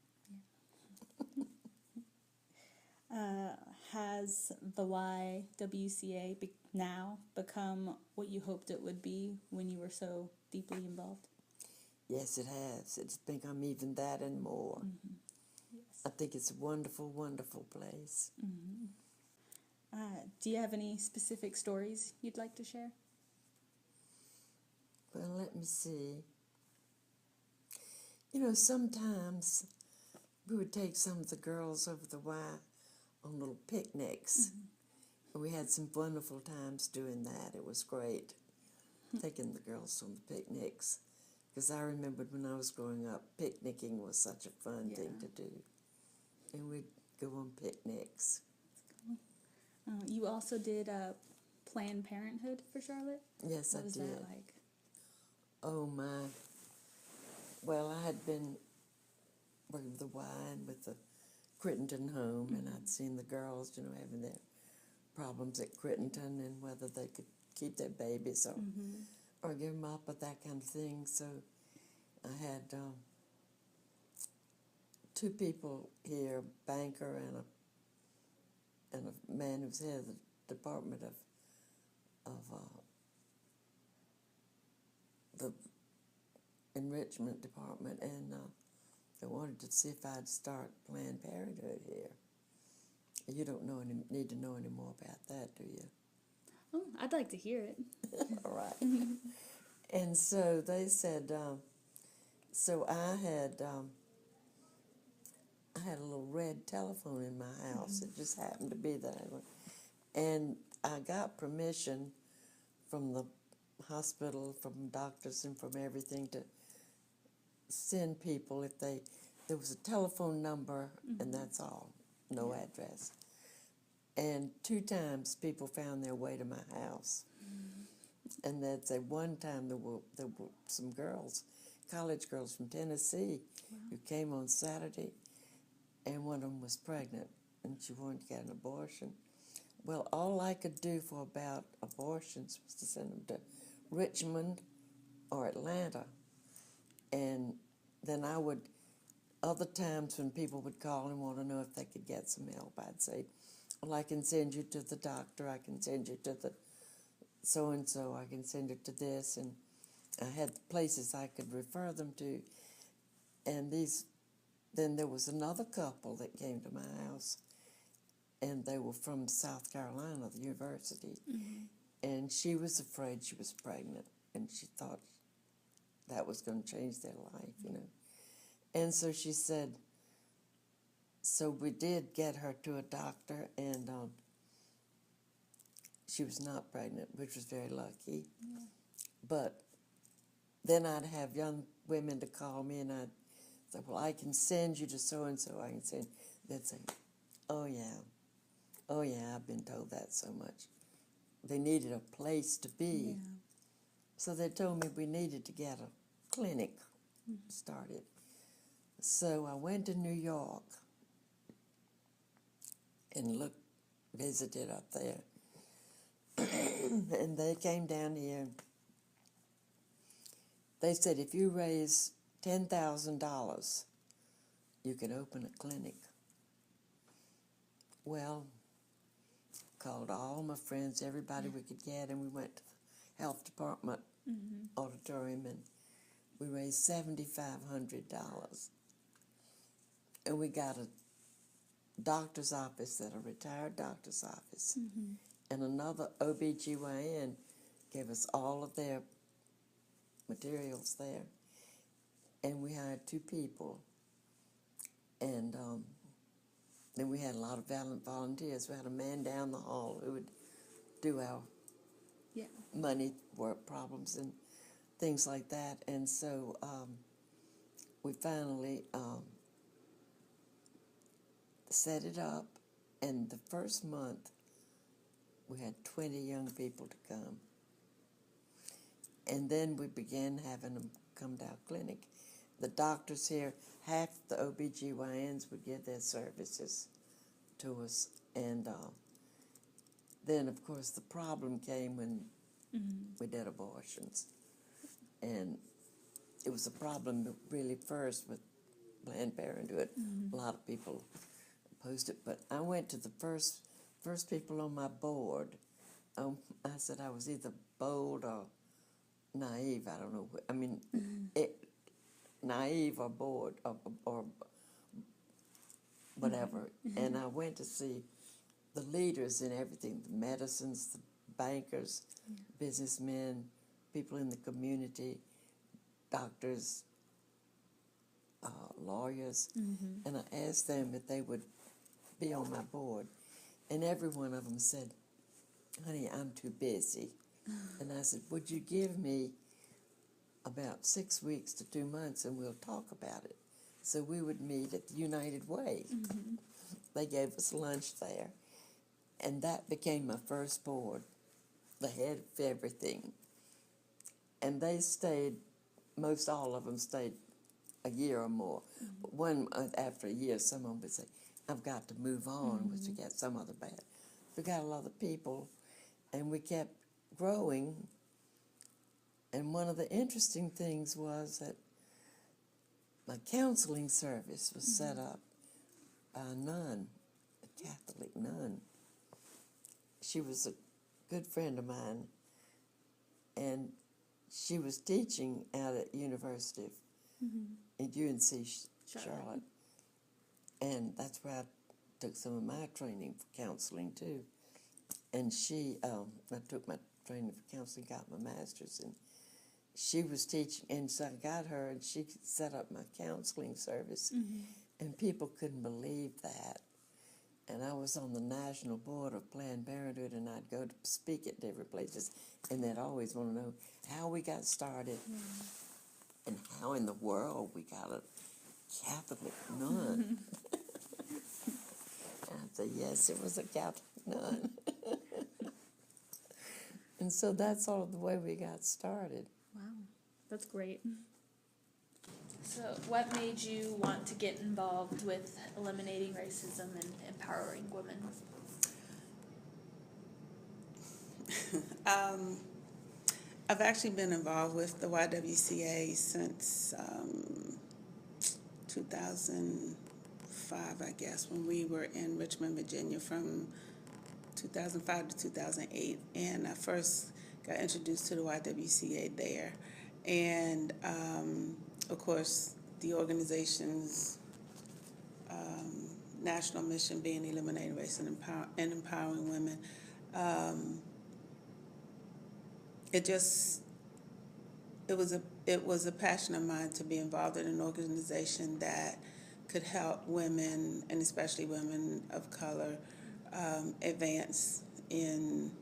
Has the YWCA now become what you hoped it would be when you were so deeply involved? Yes, it has. It's become even that and more. Yes. I think it's a wonderful, wonderful place. Do you have any specific stories you'd like to share? Well, let me see. You know, sometimes we would take some of the girls over the Y on little picnics. And we had some wonderful times doing that. It was great, taking the girls on the picnics. Because I remembered when I was growing up, picnicking was such a fun thing to do. And we'd go on picnics. You also did Planned Parenthood for Charlotte? Yes, What I was did. that like? Oh, my. Well, I had been working with the Y and with the Crittenton home, and I'd seen the girls, you know, having their problems at Crittenton and whether they could keep their babies or give them up or that kind of thing. So I had two people here, a banker and a man who's head of the Department of the Enrichment Department, and they wanted to see if I'd start Planned Parenthood here. You don't need to know any more about that, do you? Oh, I'd like to hear it. All right. And so they said, so I had a little red telephone in my house. It just happened to be that one. And I got permission from the hospital, from doctors and from everything to send people if there was a telephone number and that's all, no address. And 2 times people found their way to my house. And that's one time there were some girls, college girls from Tennessee, who came on Saturday, and one of them was pregnant, and she wanted to get an abortion. Well, all I could do for about abortions was to send them to Richmond or Atlanta. And then I would, other times when people would call and want to know if they could get some help, I'd say, well, I can send you to the doctor, I can send you to the so-and-so, I can send you to this, and I had places I could refer them to. And then there was another couple that came to my house, and they were from South Carolina, the university, and she was afraid she was pregnant, and she thought that was going to change their life, you know. And so she said, so we did get her to a doctor, and she was not pregnant, which was very lucky. But then I'd have young women to call me, and I'd say, well, I can send you to so-and-so. I can send. They'd say, oh, yeah, I've been told that so much. They needed a place to be. So they told me we needed to get a clinic started. So I went to New York and visited up there. And they came down here. They said, if you raise $10,000, you can open a clinic. Well, called all my friends, everybody we could get, and we went to health department auditorium, and we raised $7,500. And we got a doctor's office, a retired doctor's office, and another OBGYN gave us all of their materials there. And we hired 2 people. And then we had a lot of volunteers. We had a man down the hall who would do our money work problems and things like that. And so we finally set it up, and the first month we had 20 young people to come. And then we began having them come to our clinic. The doctors here, half the OBGYNs would give their services to us. And then, of course, the problem came when we did abortions. And it was a problem really first with Planned Parenthood. A lot of people opposed it. But I went to the first people on my board. I said I was either bold or naive. I don't know. I mean, naive or bored or whatever. And I went to see the leaders in everything, the medicines, the bankers, businessmen, people in the community, doctors, lawyers, and I asked them if they would be on my board. And every one of them said, honey, I'm too busy. And I said, would you give me about 6 weeks to 2 months and we'll talk about it? So we would meet at the United Way. They gave us lunch there. And that became my first board, the head of everything. And they stayed, most all of them stayed a year or more. But one, after a year, someone would say, I've got to move on, which we got some other bad. We got a lot of people, and we kept growing. And one of the interesting things was that my counseling service was set up by a nun, a Catholic nun. She was a good friend of mine, and she was teaching out at University of at UNC Charlotte. And that's where I took some of my training for counseling too. And she, I took my training for counseling, got my master's, and she was teaching, and so I got her, and she set up my counseling service, and people couldn't believe that. And I was on the national board of Planned Parenthood, and I'd go to speak at different places, and they'd always want to know how we got started and how in the world we got a Catholic nun. I'd say, yes, it was a Catholic nun. And so that's all the way we got started. Wow, that's great. So, what made you want to get involved with eliminating racism and empowering women? I've actually been involved with the YWCA since 2005, I guess, when we were in Richmond, Virginia from 2005 to 2008. And I first got introduced to the YWCA there. And, of course, the organization's national mission being eliminating racism and empowering women. It was a passion of mine to be involved in an organization that could help women, and especially women of color, advance in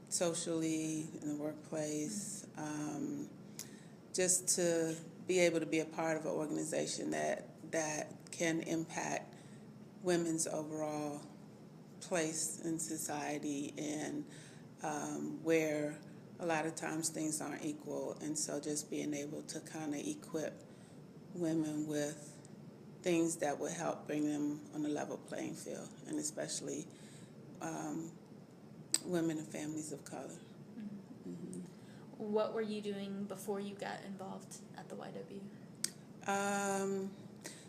socially, in the workplace, just to be able to be a part of an organization that can impact women's overall place in society, and where a lot of times things aren't equal. And so just being able to kind of equip women with things that would help bring them on a level playing field, and especially women and families of color. What were you doing before you got involved at the YW?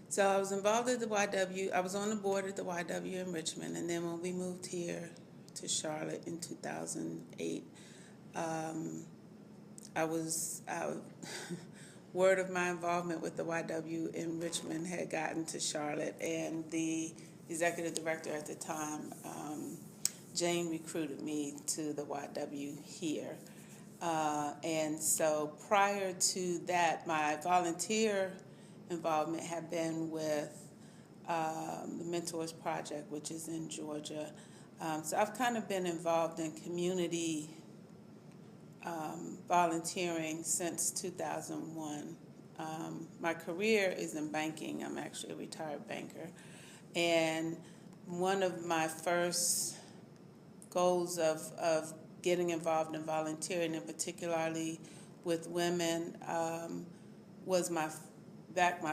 So I was involved at the YW. I was on the board at the YW in Richmond, and then when we moved here to Charlotte in 2008, Word of my involvement with the YW in Richmond had gotten to Charlotte, and the executive director at the time, Jane, recruited me to the YW here. And so prior to that, my volunteer involvement had been with the Mentors Project, which is in Georgia. So I've kind of been involved in community volunteering since 2001. My career is in banking. I'm actually a retired banker. And one of my first goals of getting involved in volunteering, and particularly with women, was my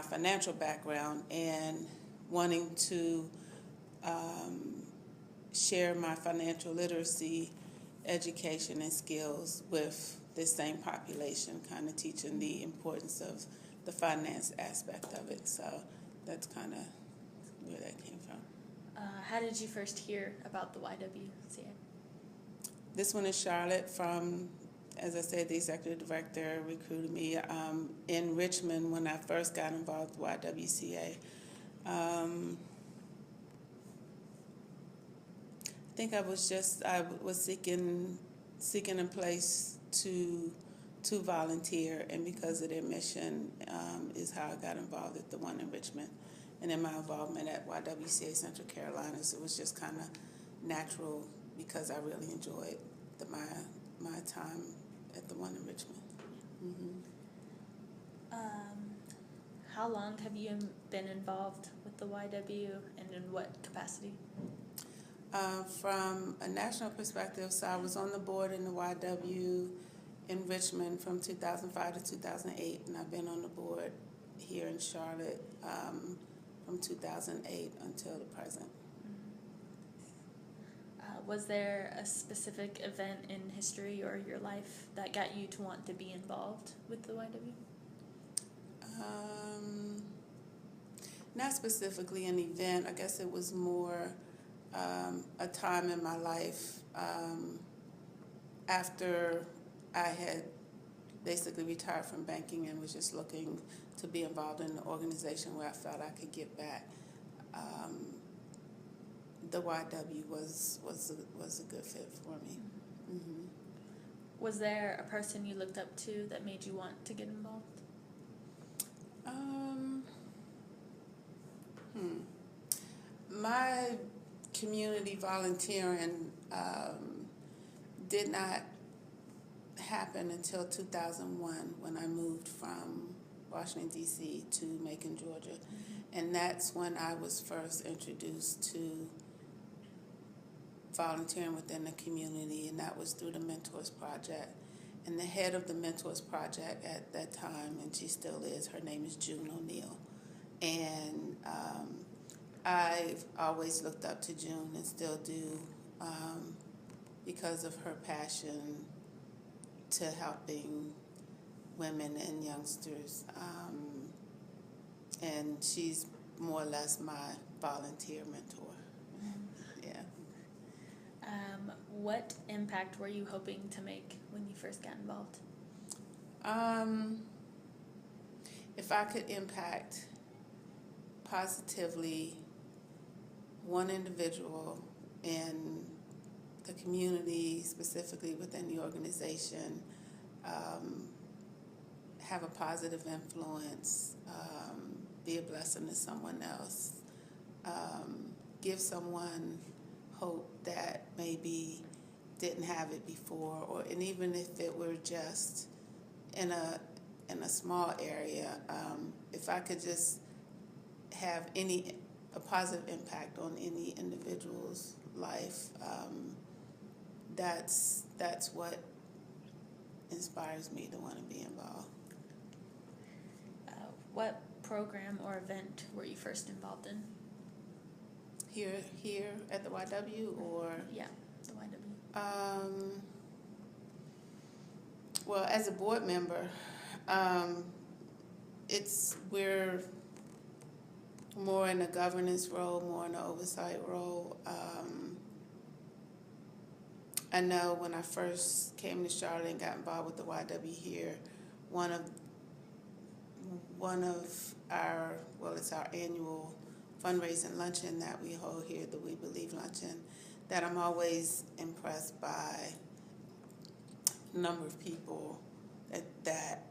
financial background and wanting to share my financial literacy education and skills with this same population, kind of teaching the importance of the finance aspect of it. So that's kind of where that came from. How did you first hear about the YWCA? This one is Charlotte from, as I said, the executive director recruited me in Richmond when I first got involved with YWCA. I think I was seeking a place to volunteer, and because of their mission is how I got involved at the one in Richmond. And in my involvement at YWCA Central Carolinas, it was just kind of natural because I really enjoyed my time at the one in Richmond. Mm-hmm. How long have you been involved with the YW, and in what capacity? From a national perspective, so I was on the board in the YW in Richmond from 2005 to 2008, and I've been on the board here in Charlotte from 2008 until the present. Was there a specific event in history or your life that got you to want to be involved with the YW? Not specifically an event. I guess it was more a time in my life after I had basically retired from banking and was just looking to be involved in an organization where I felt I could give back. The YW was a good fit for me. Mm-hmm. Was there a person you looked up to that made you want to get involved? My community volunteering did not happen until 2001 when I moved from Washington, D.C. to Macon, Georgia. Mm-hmm. And that's when I was first introduced to volunteering within the community, and that was through the Mentors Project. And the head of the Mentors Project at that time, and she still is, her name is June O'Neill. And I've always looked up to June and still do because of her passion to helping women and youngsters. And she's more or less my volunteer mentor. Yeah. What impact were you hoping to make when you first got involved? If I could impact positively one individual in the community, specifically within the organization, have a positive influence, be a blessing to someone else, give someone hope that maybe didn't have it before, and even if it were just in a small area, if I could just have a positive impact on any individual's life, that's what inspires me to want to be involved. What program or event were you first involved in? Here at the YW, or? Yeah, the YW. Well, as a board member, we're more in a governance role, more in an oversight role. I know when I first came to Charlotte and got involved with the YW here, one of our, well, it's our annual fundraising luncheon that we hold here, the We Believe luncheon, that I'm always impressed by the number of people that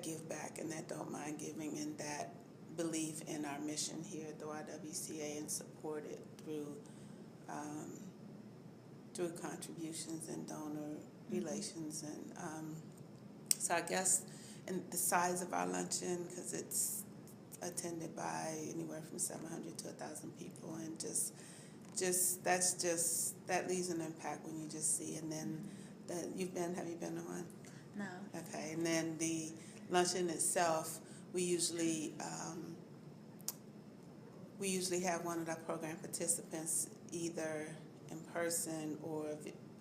give back and that don't mind giving and that believe in our mission here at the YWCA and support it through contributions and donor relations. And so I guess, and the size of our luncheon, because it's attended by anywhere from 700 to 1,000 people, and that leaves an impact when you just see. And then have you been to one? No. Okay, and then the luncheon itself, we usually have one of our program participants either in person or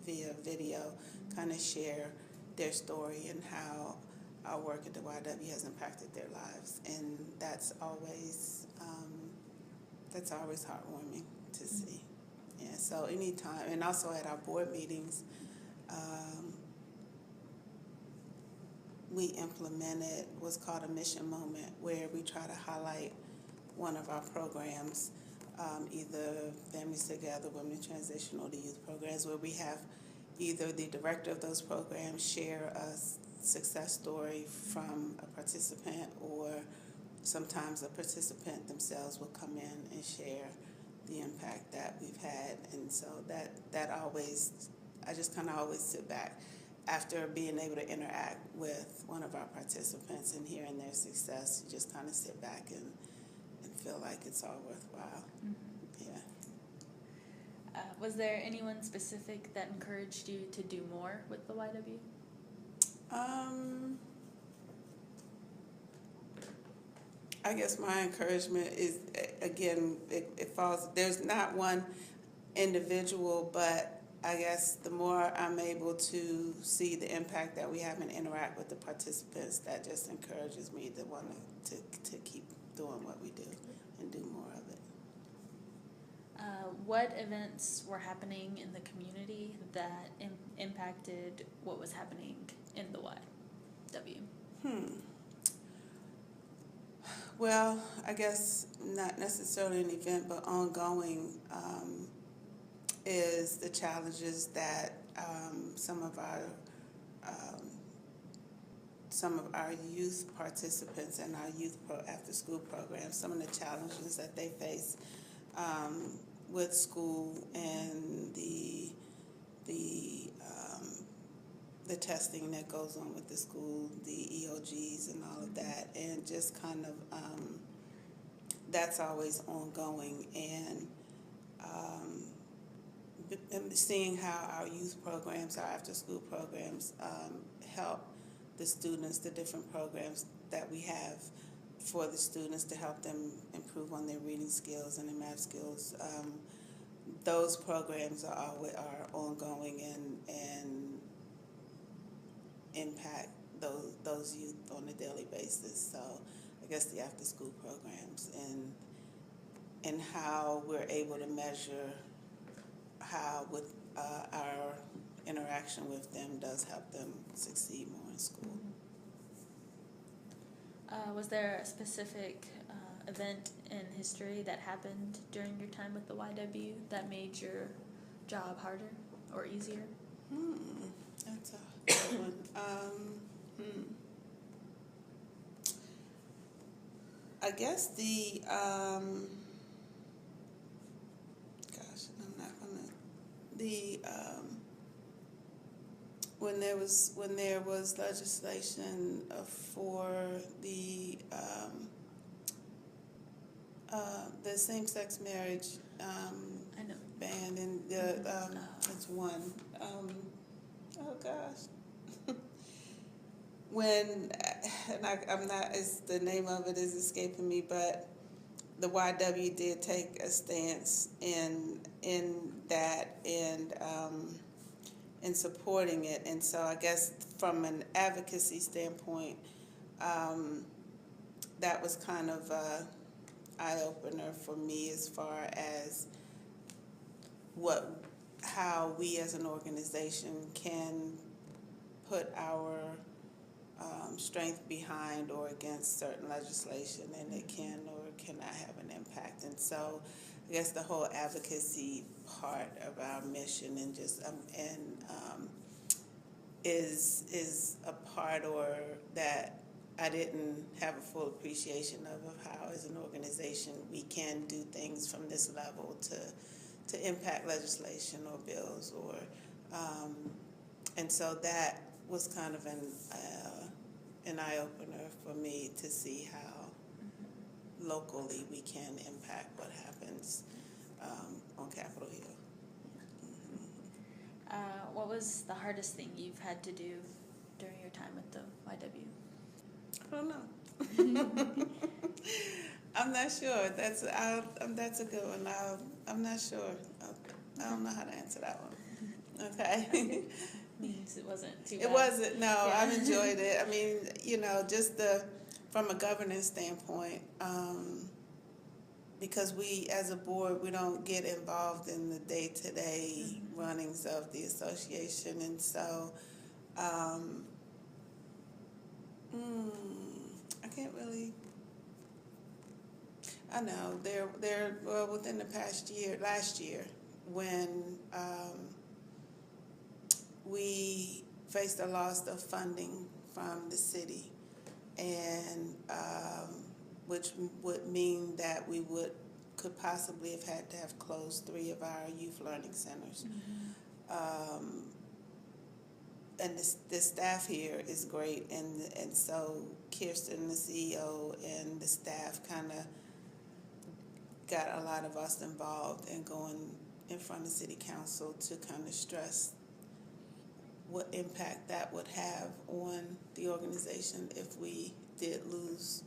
via video kind of share their story and how our work at the YW has impacted their lives, and that's always heartwarming to see. Yeah, so anytime, and also at our board meetings, we implemented what's called a mission moment, where we try to highlight one of our programs, either Families Together, Women in Transition, or the youth programs, where we have either the director of those programs share a success story from a participant, or sometimes a participant themselves will come in and share the impact that we've had. And so that always, I just kind of always sit back after being able to interact with one of our participants and hearing their success. You just kind of sit back and feel like it's all worthwhile. Mm-hmm. Yeah. Was there anyone specific that encouraged you to do more with the YW? I guess my encouragement is, again, it falls, there's not one individual, but I guess the more I'm able to see the impact that we have and interact with the participants, that just encourages me to want to keep doing what we do and do more of it. What events were happening in the community that impacted what was happening in the YW? Well, I guess not necessarily an event, but ongoing is the challenges that some of our youth participants and our youth after-school programs, some of the challenges that they face with school and the testing that goes on with the school, the EOGs and all of that, and just kind of that's always ongoing. And seeing how our youth programs, our after-school programs, help the students, the different programs that we have for the students to help them improve on their reading skills and their math skills. Those programs are ongoing and impact those youth on a daily basis. So I guess the after-school programs and how we're able to measure how with our interaction with them does help them succeed more in school. Was there a specific event in history that happened during your time with the YW that made your job harder or easier? That's a good one. I guess the when there was legislation for the same-sex marriage I know. ban, and it's one. Oh gosh. When I'm not, the name of it is escaping me, but the YW did take a stance in that and in supporting it, and so I guess from an advocacy standpoint, that was kind of an eye opener for me as far as what how we as an organization can put our strength behind or against certain legislation, and it can or cannot have an impact. And so I guess the whole advocacy part of our mission and just is a part or that I didn't have a full appreciation of how as an organization we can do things from this level to impact legislation or bills or and so that was kind of an eye-opener for me to see how locally we can impact what happens on Capitol Hill. What was the hardest thing you've had to do during your time with the YW? I don't know. I'm not sure. That's a good one. I'm not sure. I don't know how to answer that one. Okay. Means it wasn't too bad. It wasn't. No, Yeah. I've enjoyed it. I mean, just from a governance standpoint, because we as a board we don't get involved in the day-to-day runnings of the association, and so I can't really. I know well within the last year when we faced a loss of funding from the city, and which would mean that we could possibly have had to have closed 3 of our youth learning centers. And the staff here is great, and so Kirsten, the CEO, and the staff kind of got a lot of us involved in going in front of City Council to kind of stress what impact that would have on the organization if we did lose,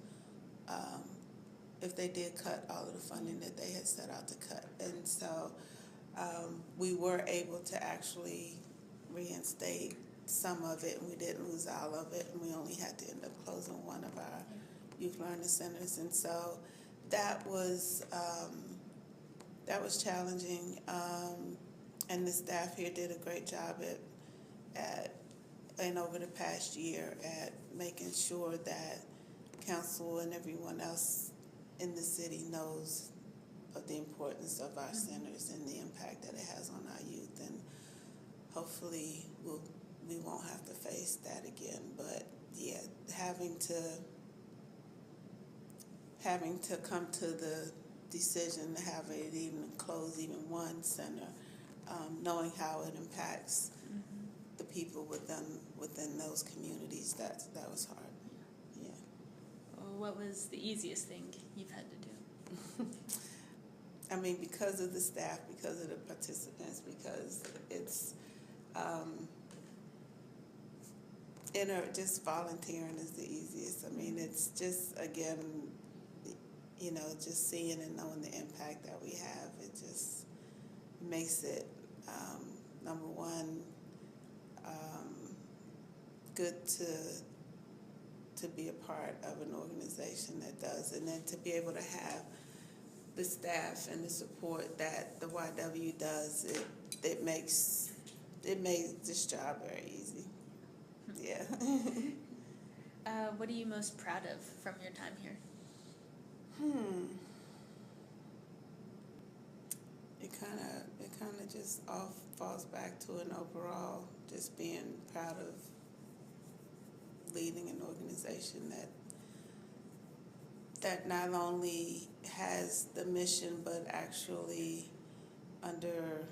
if they did cut all of the funding that they had set out to cut. And so we were able to actually reinstate some of it, and we didn't lose all of it, and we only had to end up closing 1 of our youth learning centers. And so that was challenging, and the staff here did a great job and over the past year at making sure that council and everyone else in the city knows of the importance of our centers and the impact that it has on our youth, and hopefully we won't have to face that again. But yeah, having to come to the decision to have it even close even 1 center, knowing how it impacts the people within those communities, that was hard. Yeah. Well, what was the easiest thing you've had to do? I mean, because of the staff, because of the participants, because it's just volunteering is the easiest. I mean, it's just, again, just seeing and knowing the impact that we have. It just makes it, number one, good to be a part of an organization that does, and then to be able to have the staff and the support that the YW does, it makes this job very easy. Yeah. What are you most proud of from your time here? It kind of just all falls back to an overall just being proud of leading an organization that not only has the mission but actually under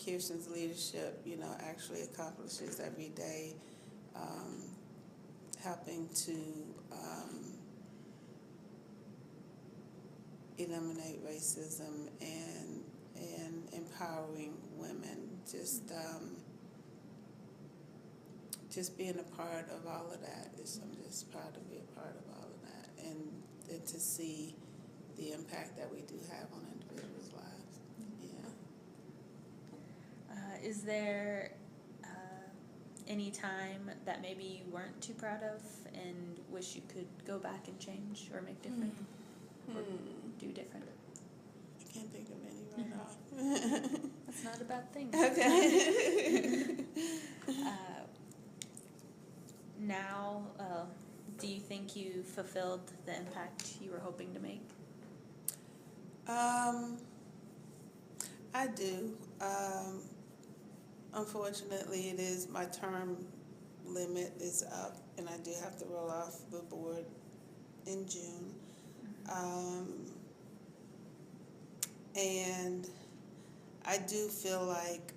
Kirsten's leadership, actually accomplishes every day, helping to eliminate racism and empowering women. Just being a part of all of that. I'm just proud to be a part of all of that, and to see the impact that we do have on individuals' lives. Yeah. Is there any time that maybe you weren't too proud of and wish you could go back and change or make different or do different? I can't think of any right now. That's It's not a bad thing. Okay. Now, do you think you fulfilled the impact you were hoping to make? I do. Unfortunately, it is my term limit is up, and I do have to roll off the board in June. And I do feel like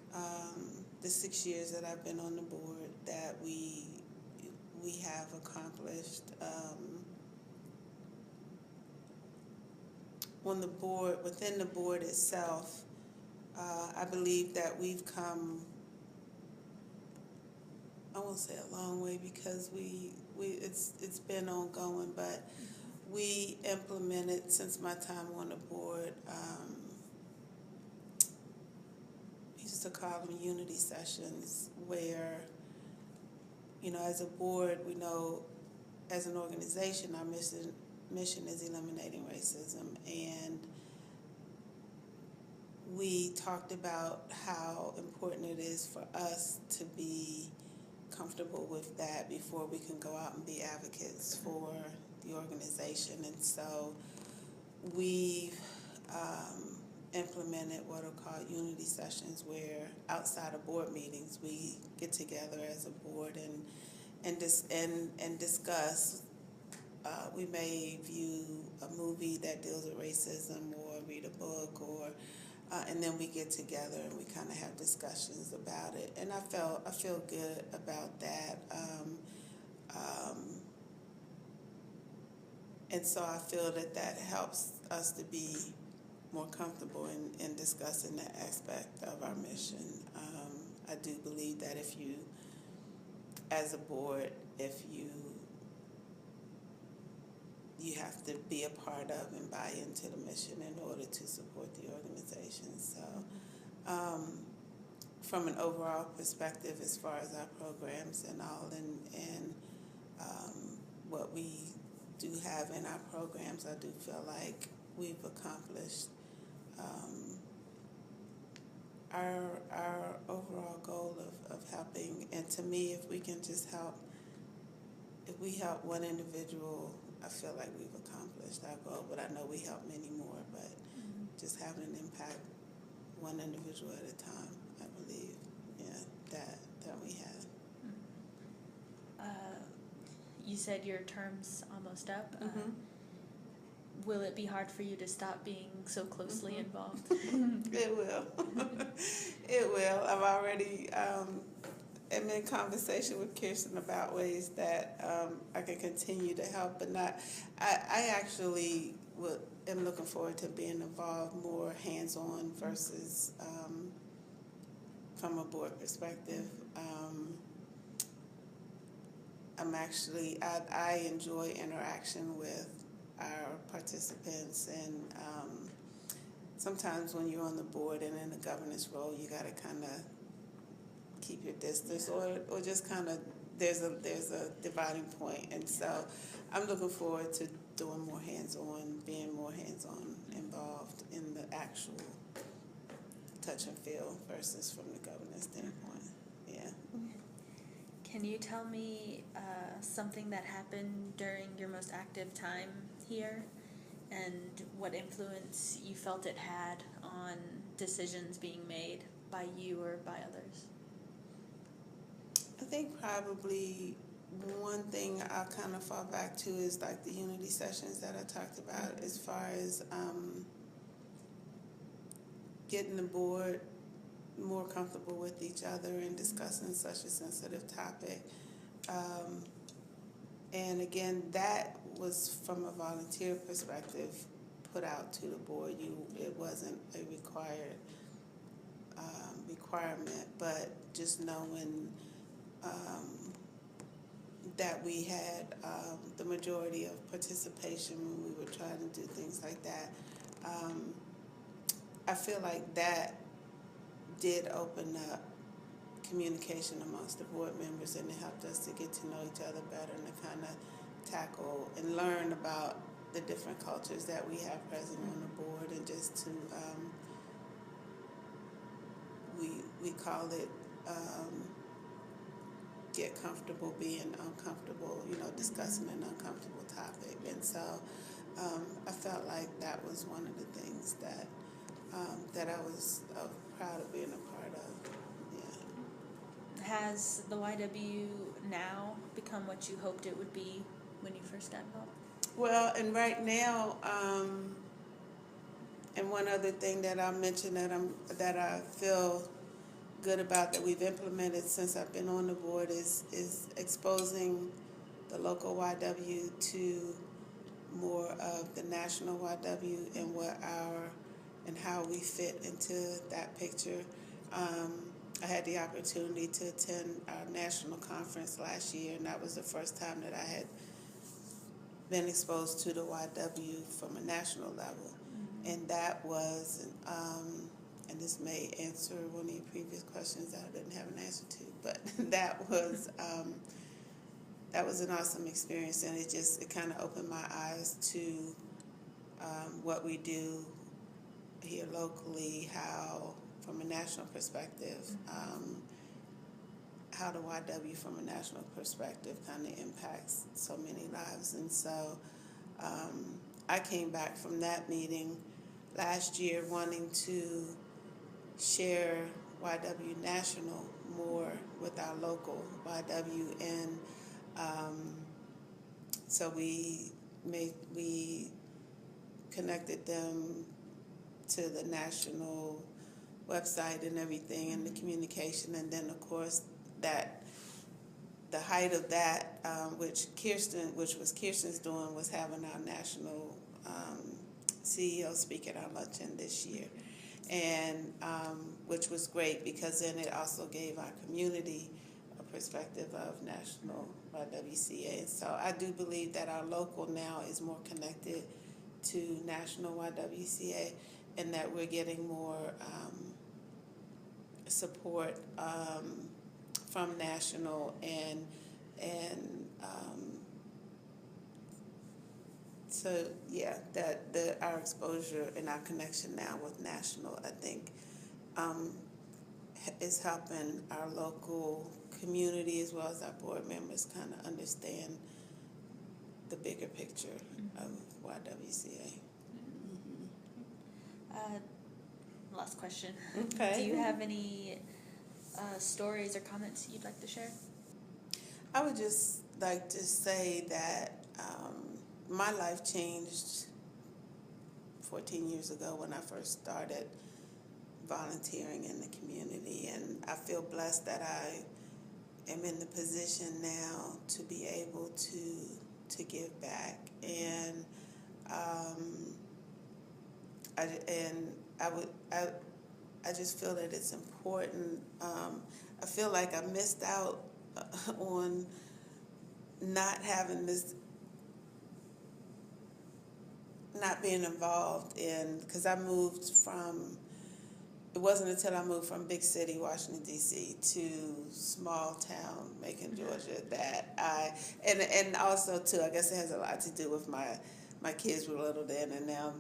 the 6 years that I've been on the board that we have accomplished. On the board, within the board itself, I believe that we've come, I won't say a long way because it's been ongoing, but we implemented since my time on the board, we used to call them unity sessions where, as a board, we know as an organization our mission is eliminating racism, and we talked about how important it is for us to be comfortable with that before we can go out and be advocates for the organization. And so we've implemented what are called unity sessions, where outside of board meetings we get together as a board and discuss. We may view a movie that deals with racism, or read a book, or and then we get together and we kind of have discussions about it. And I feel good about that. And so I feel that helps us to be more comfortable in discussing that aspect of our mission. I do believe that if you, as a board, if you have to be a part of and buy into the mission in order to support the organization. So from an overall perspective, as far as our programs and all, and what we do have in our programs, I do feel like we've accomplished our overall goal of helping. And to me, if we can just help, if we help one individual, I feel like we've accomplished our goal. But I know we help many more, but just having an impact one individual at a time, I believe, that we have. You said your term's almost up. Will it be hard for you to stop being so closely involved? It will. It will. I've already am in conversation with Kirsten about ways that I can continue to help, but not. I actually am looking forward to being involved more hands-on versus from a board perspective. I enjoy interaction with our participants, and sometimes when you're on the board and in a governance role, you got to kind of keep your distance, or just kind of there's a dividing point. And so I'm looking forward to doing more hands-on, being more hands-on involved in the actual touch and feel versus from the governance standpoint. Yeah. Can you tell me something that happened during your most active time here, and what influence you felt it had on decisions being made by you or by others? I think probably one thing I'll kind of fall back to is like the unity sessions that I talked about, as far as getting the board more comfortable with each other and discussing such a sensitive topic. And again, that was from a volunteer perspective put out to the board. It wasn't a requirement, but just knowing that we had the majority of participation when we were trying to do things like that. I feel like that did open up communication amongst the board members, and it helped us to get to know each other better and to kind of tackle and learn about the different cultures that we have present on the board, and just to we call it get comfortable being uncomfortable, discussing an uncomfortable topic. And so I felt like that was one of the things that I was proud of being a part of. Yeah. Has the YW now become what you hoped it would be when you first got involved? Well, and right now, and one other thing that I'll mention that I feel good about that we've implemented since I've been on the board is exposing the local YW to more of the national YW and and how we fit into that picture. I had the opportunity to attend our national conference last year, and that was the first time that I had been exposed to the YW from a national level. And that was, and this may answer one of your previous questions that I didn't have an answer to, but that was an awesome experience, and it kind of opened my eyes to what we do here locally, how from a national perspective, how the YW from a national perspective kind of impacts so many lives. And so I came back from that meeting last year wanting to share YW National more with our local YW, and so we connected them to the national website and everything, and the communication, and then of course that the height of that, which was Kirsten's doing, was having our national CEO speak at our luncheon this year, and which was great because then it also gave our community a perspective of national YWCA. And so I do believe that our local now is more connected to national YWCA, and that we're getting more support from national and so yeah, that our exposure and our connection now with national, I think, is helping our local community as well as our board members kind of understand the bigger picture of YWCA. Last question. Okay. Do you have any stories or comments you'd like to share? I would just like to say that my life changed 14 years ago when I first started volunteering in the community, and I feel blessed that I am in the position now to be able to give back, and I just feel that it's important. I feel like I missed out on not having this, not being involved in, because it wasn't until I moved from big city, Washington, D.C. to small town, Macon, Georgia, that and also too, I guess it has a lot to do with my kids were little then, and now,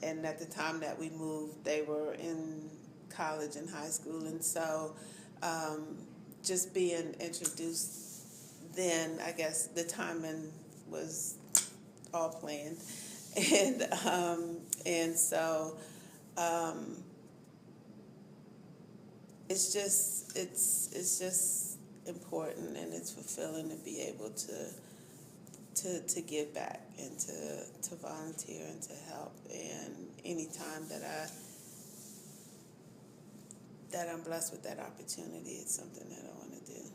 and at the time that we moved, they were in college and high school, and so just being introduced then, I guess the timing was all planned, and so it's just important, and it's fulfilling to be able to give back and to volunteer and to help, and any time that I'm blessed with that opportunity, it's something that I want to do.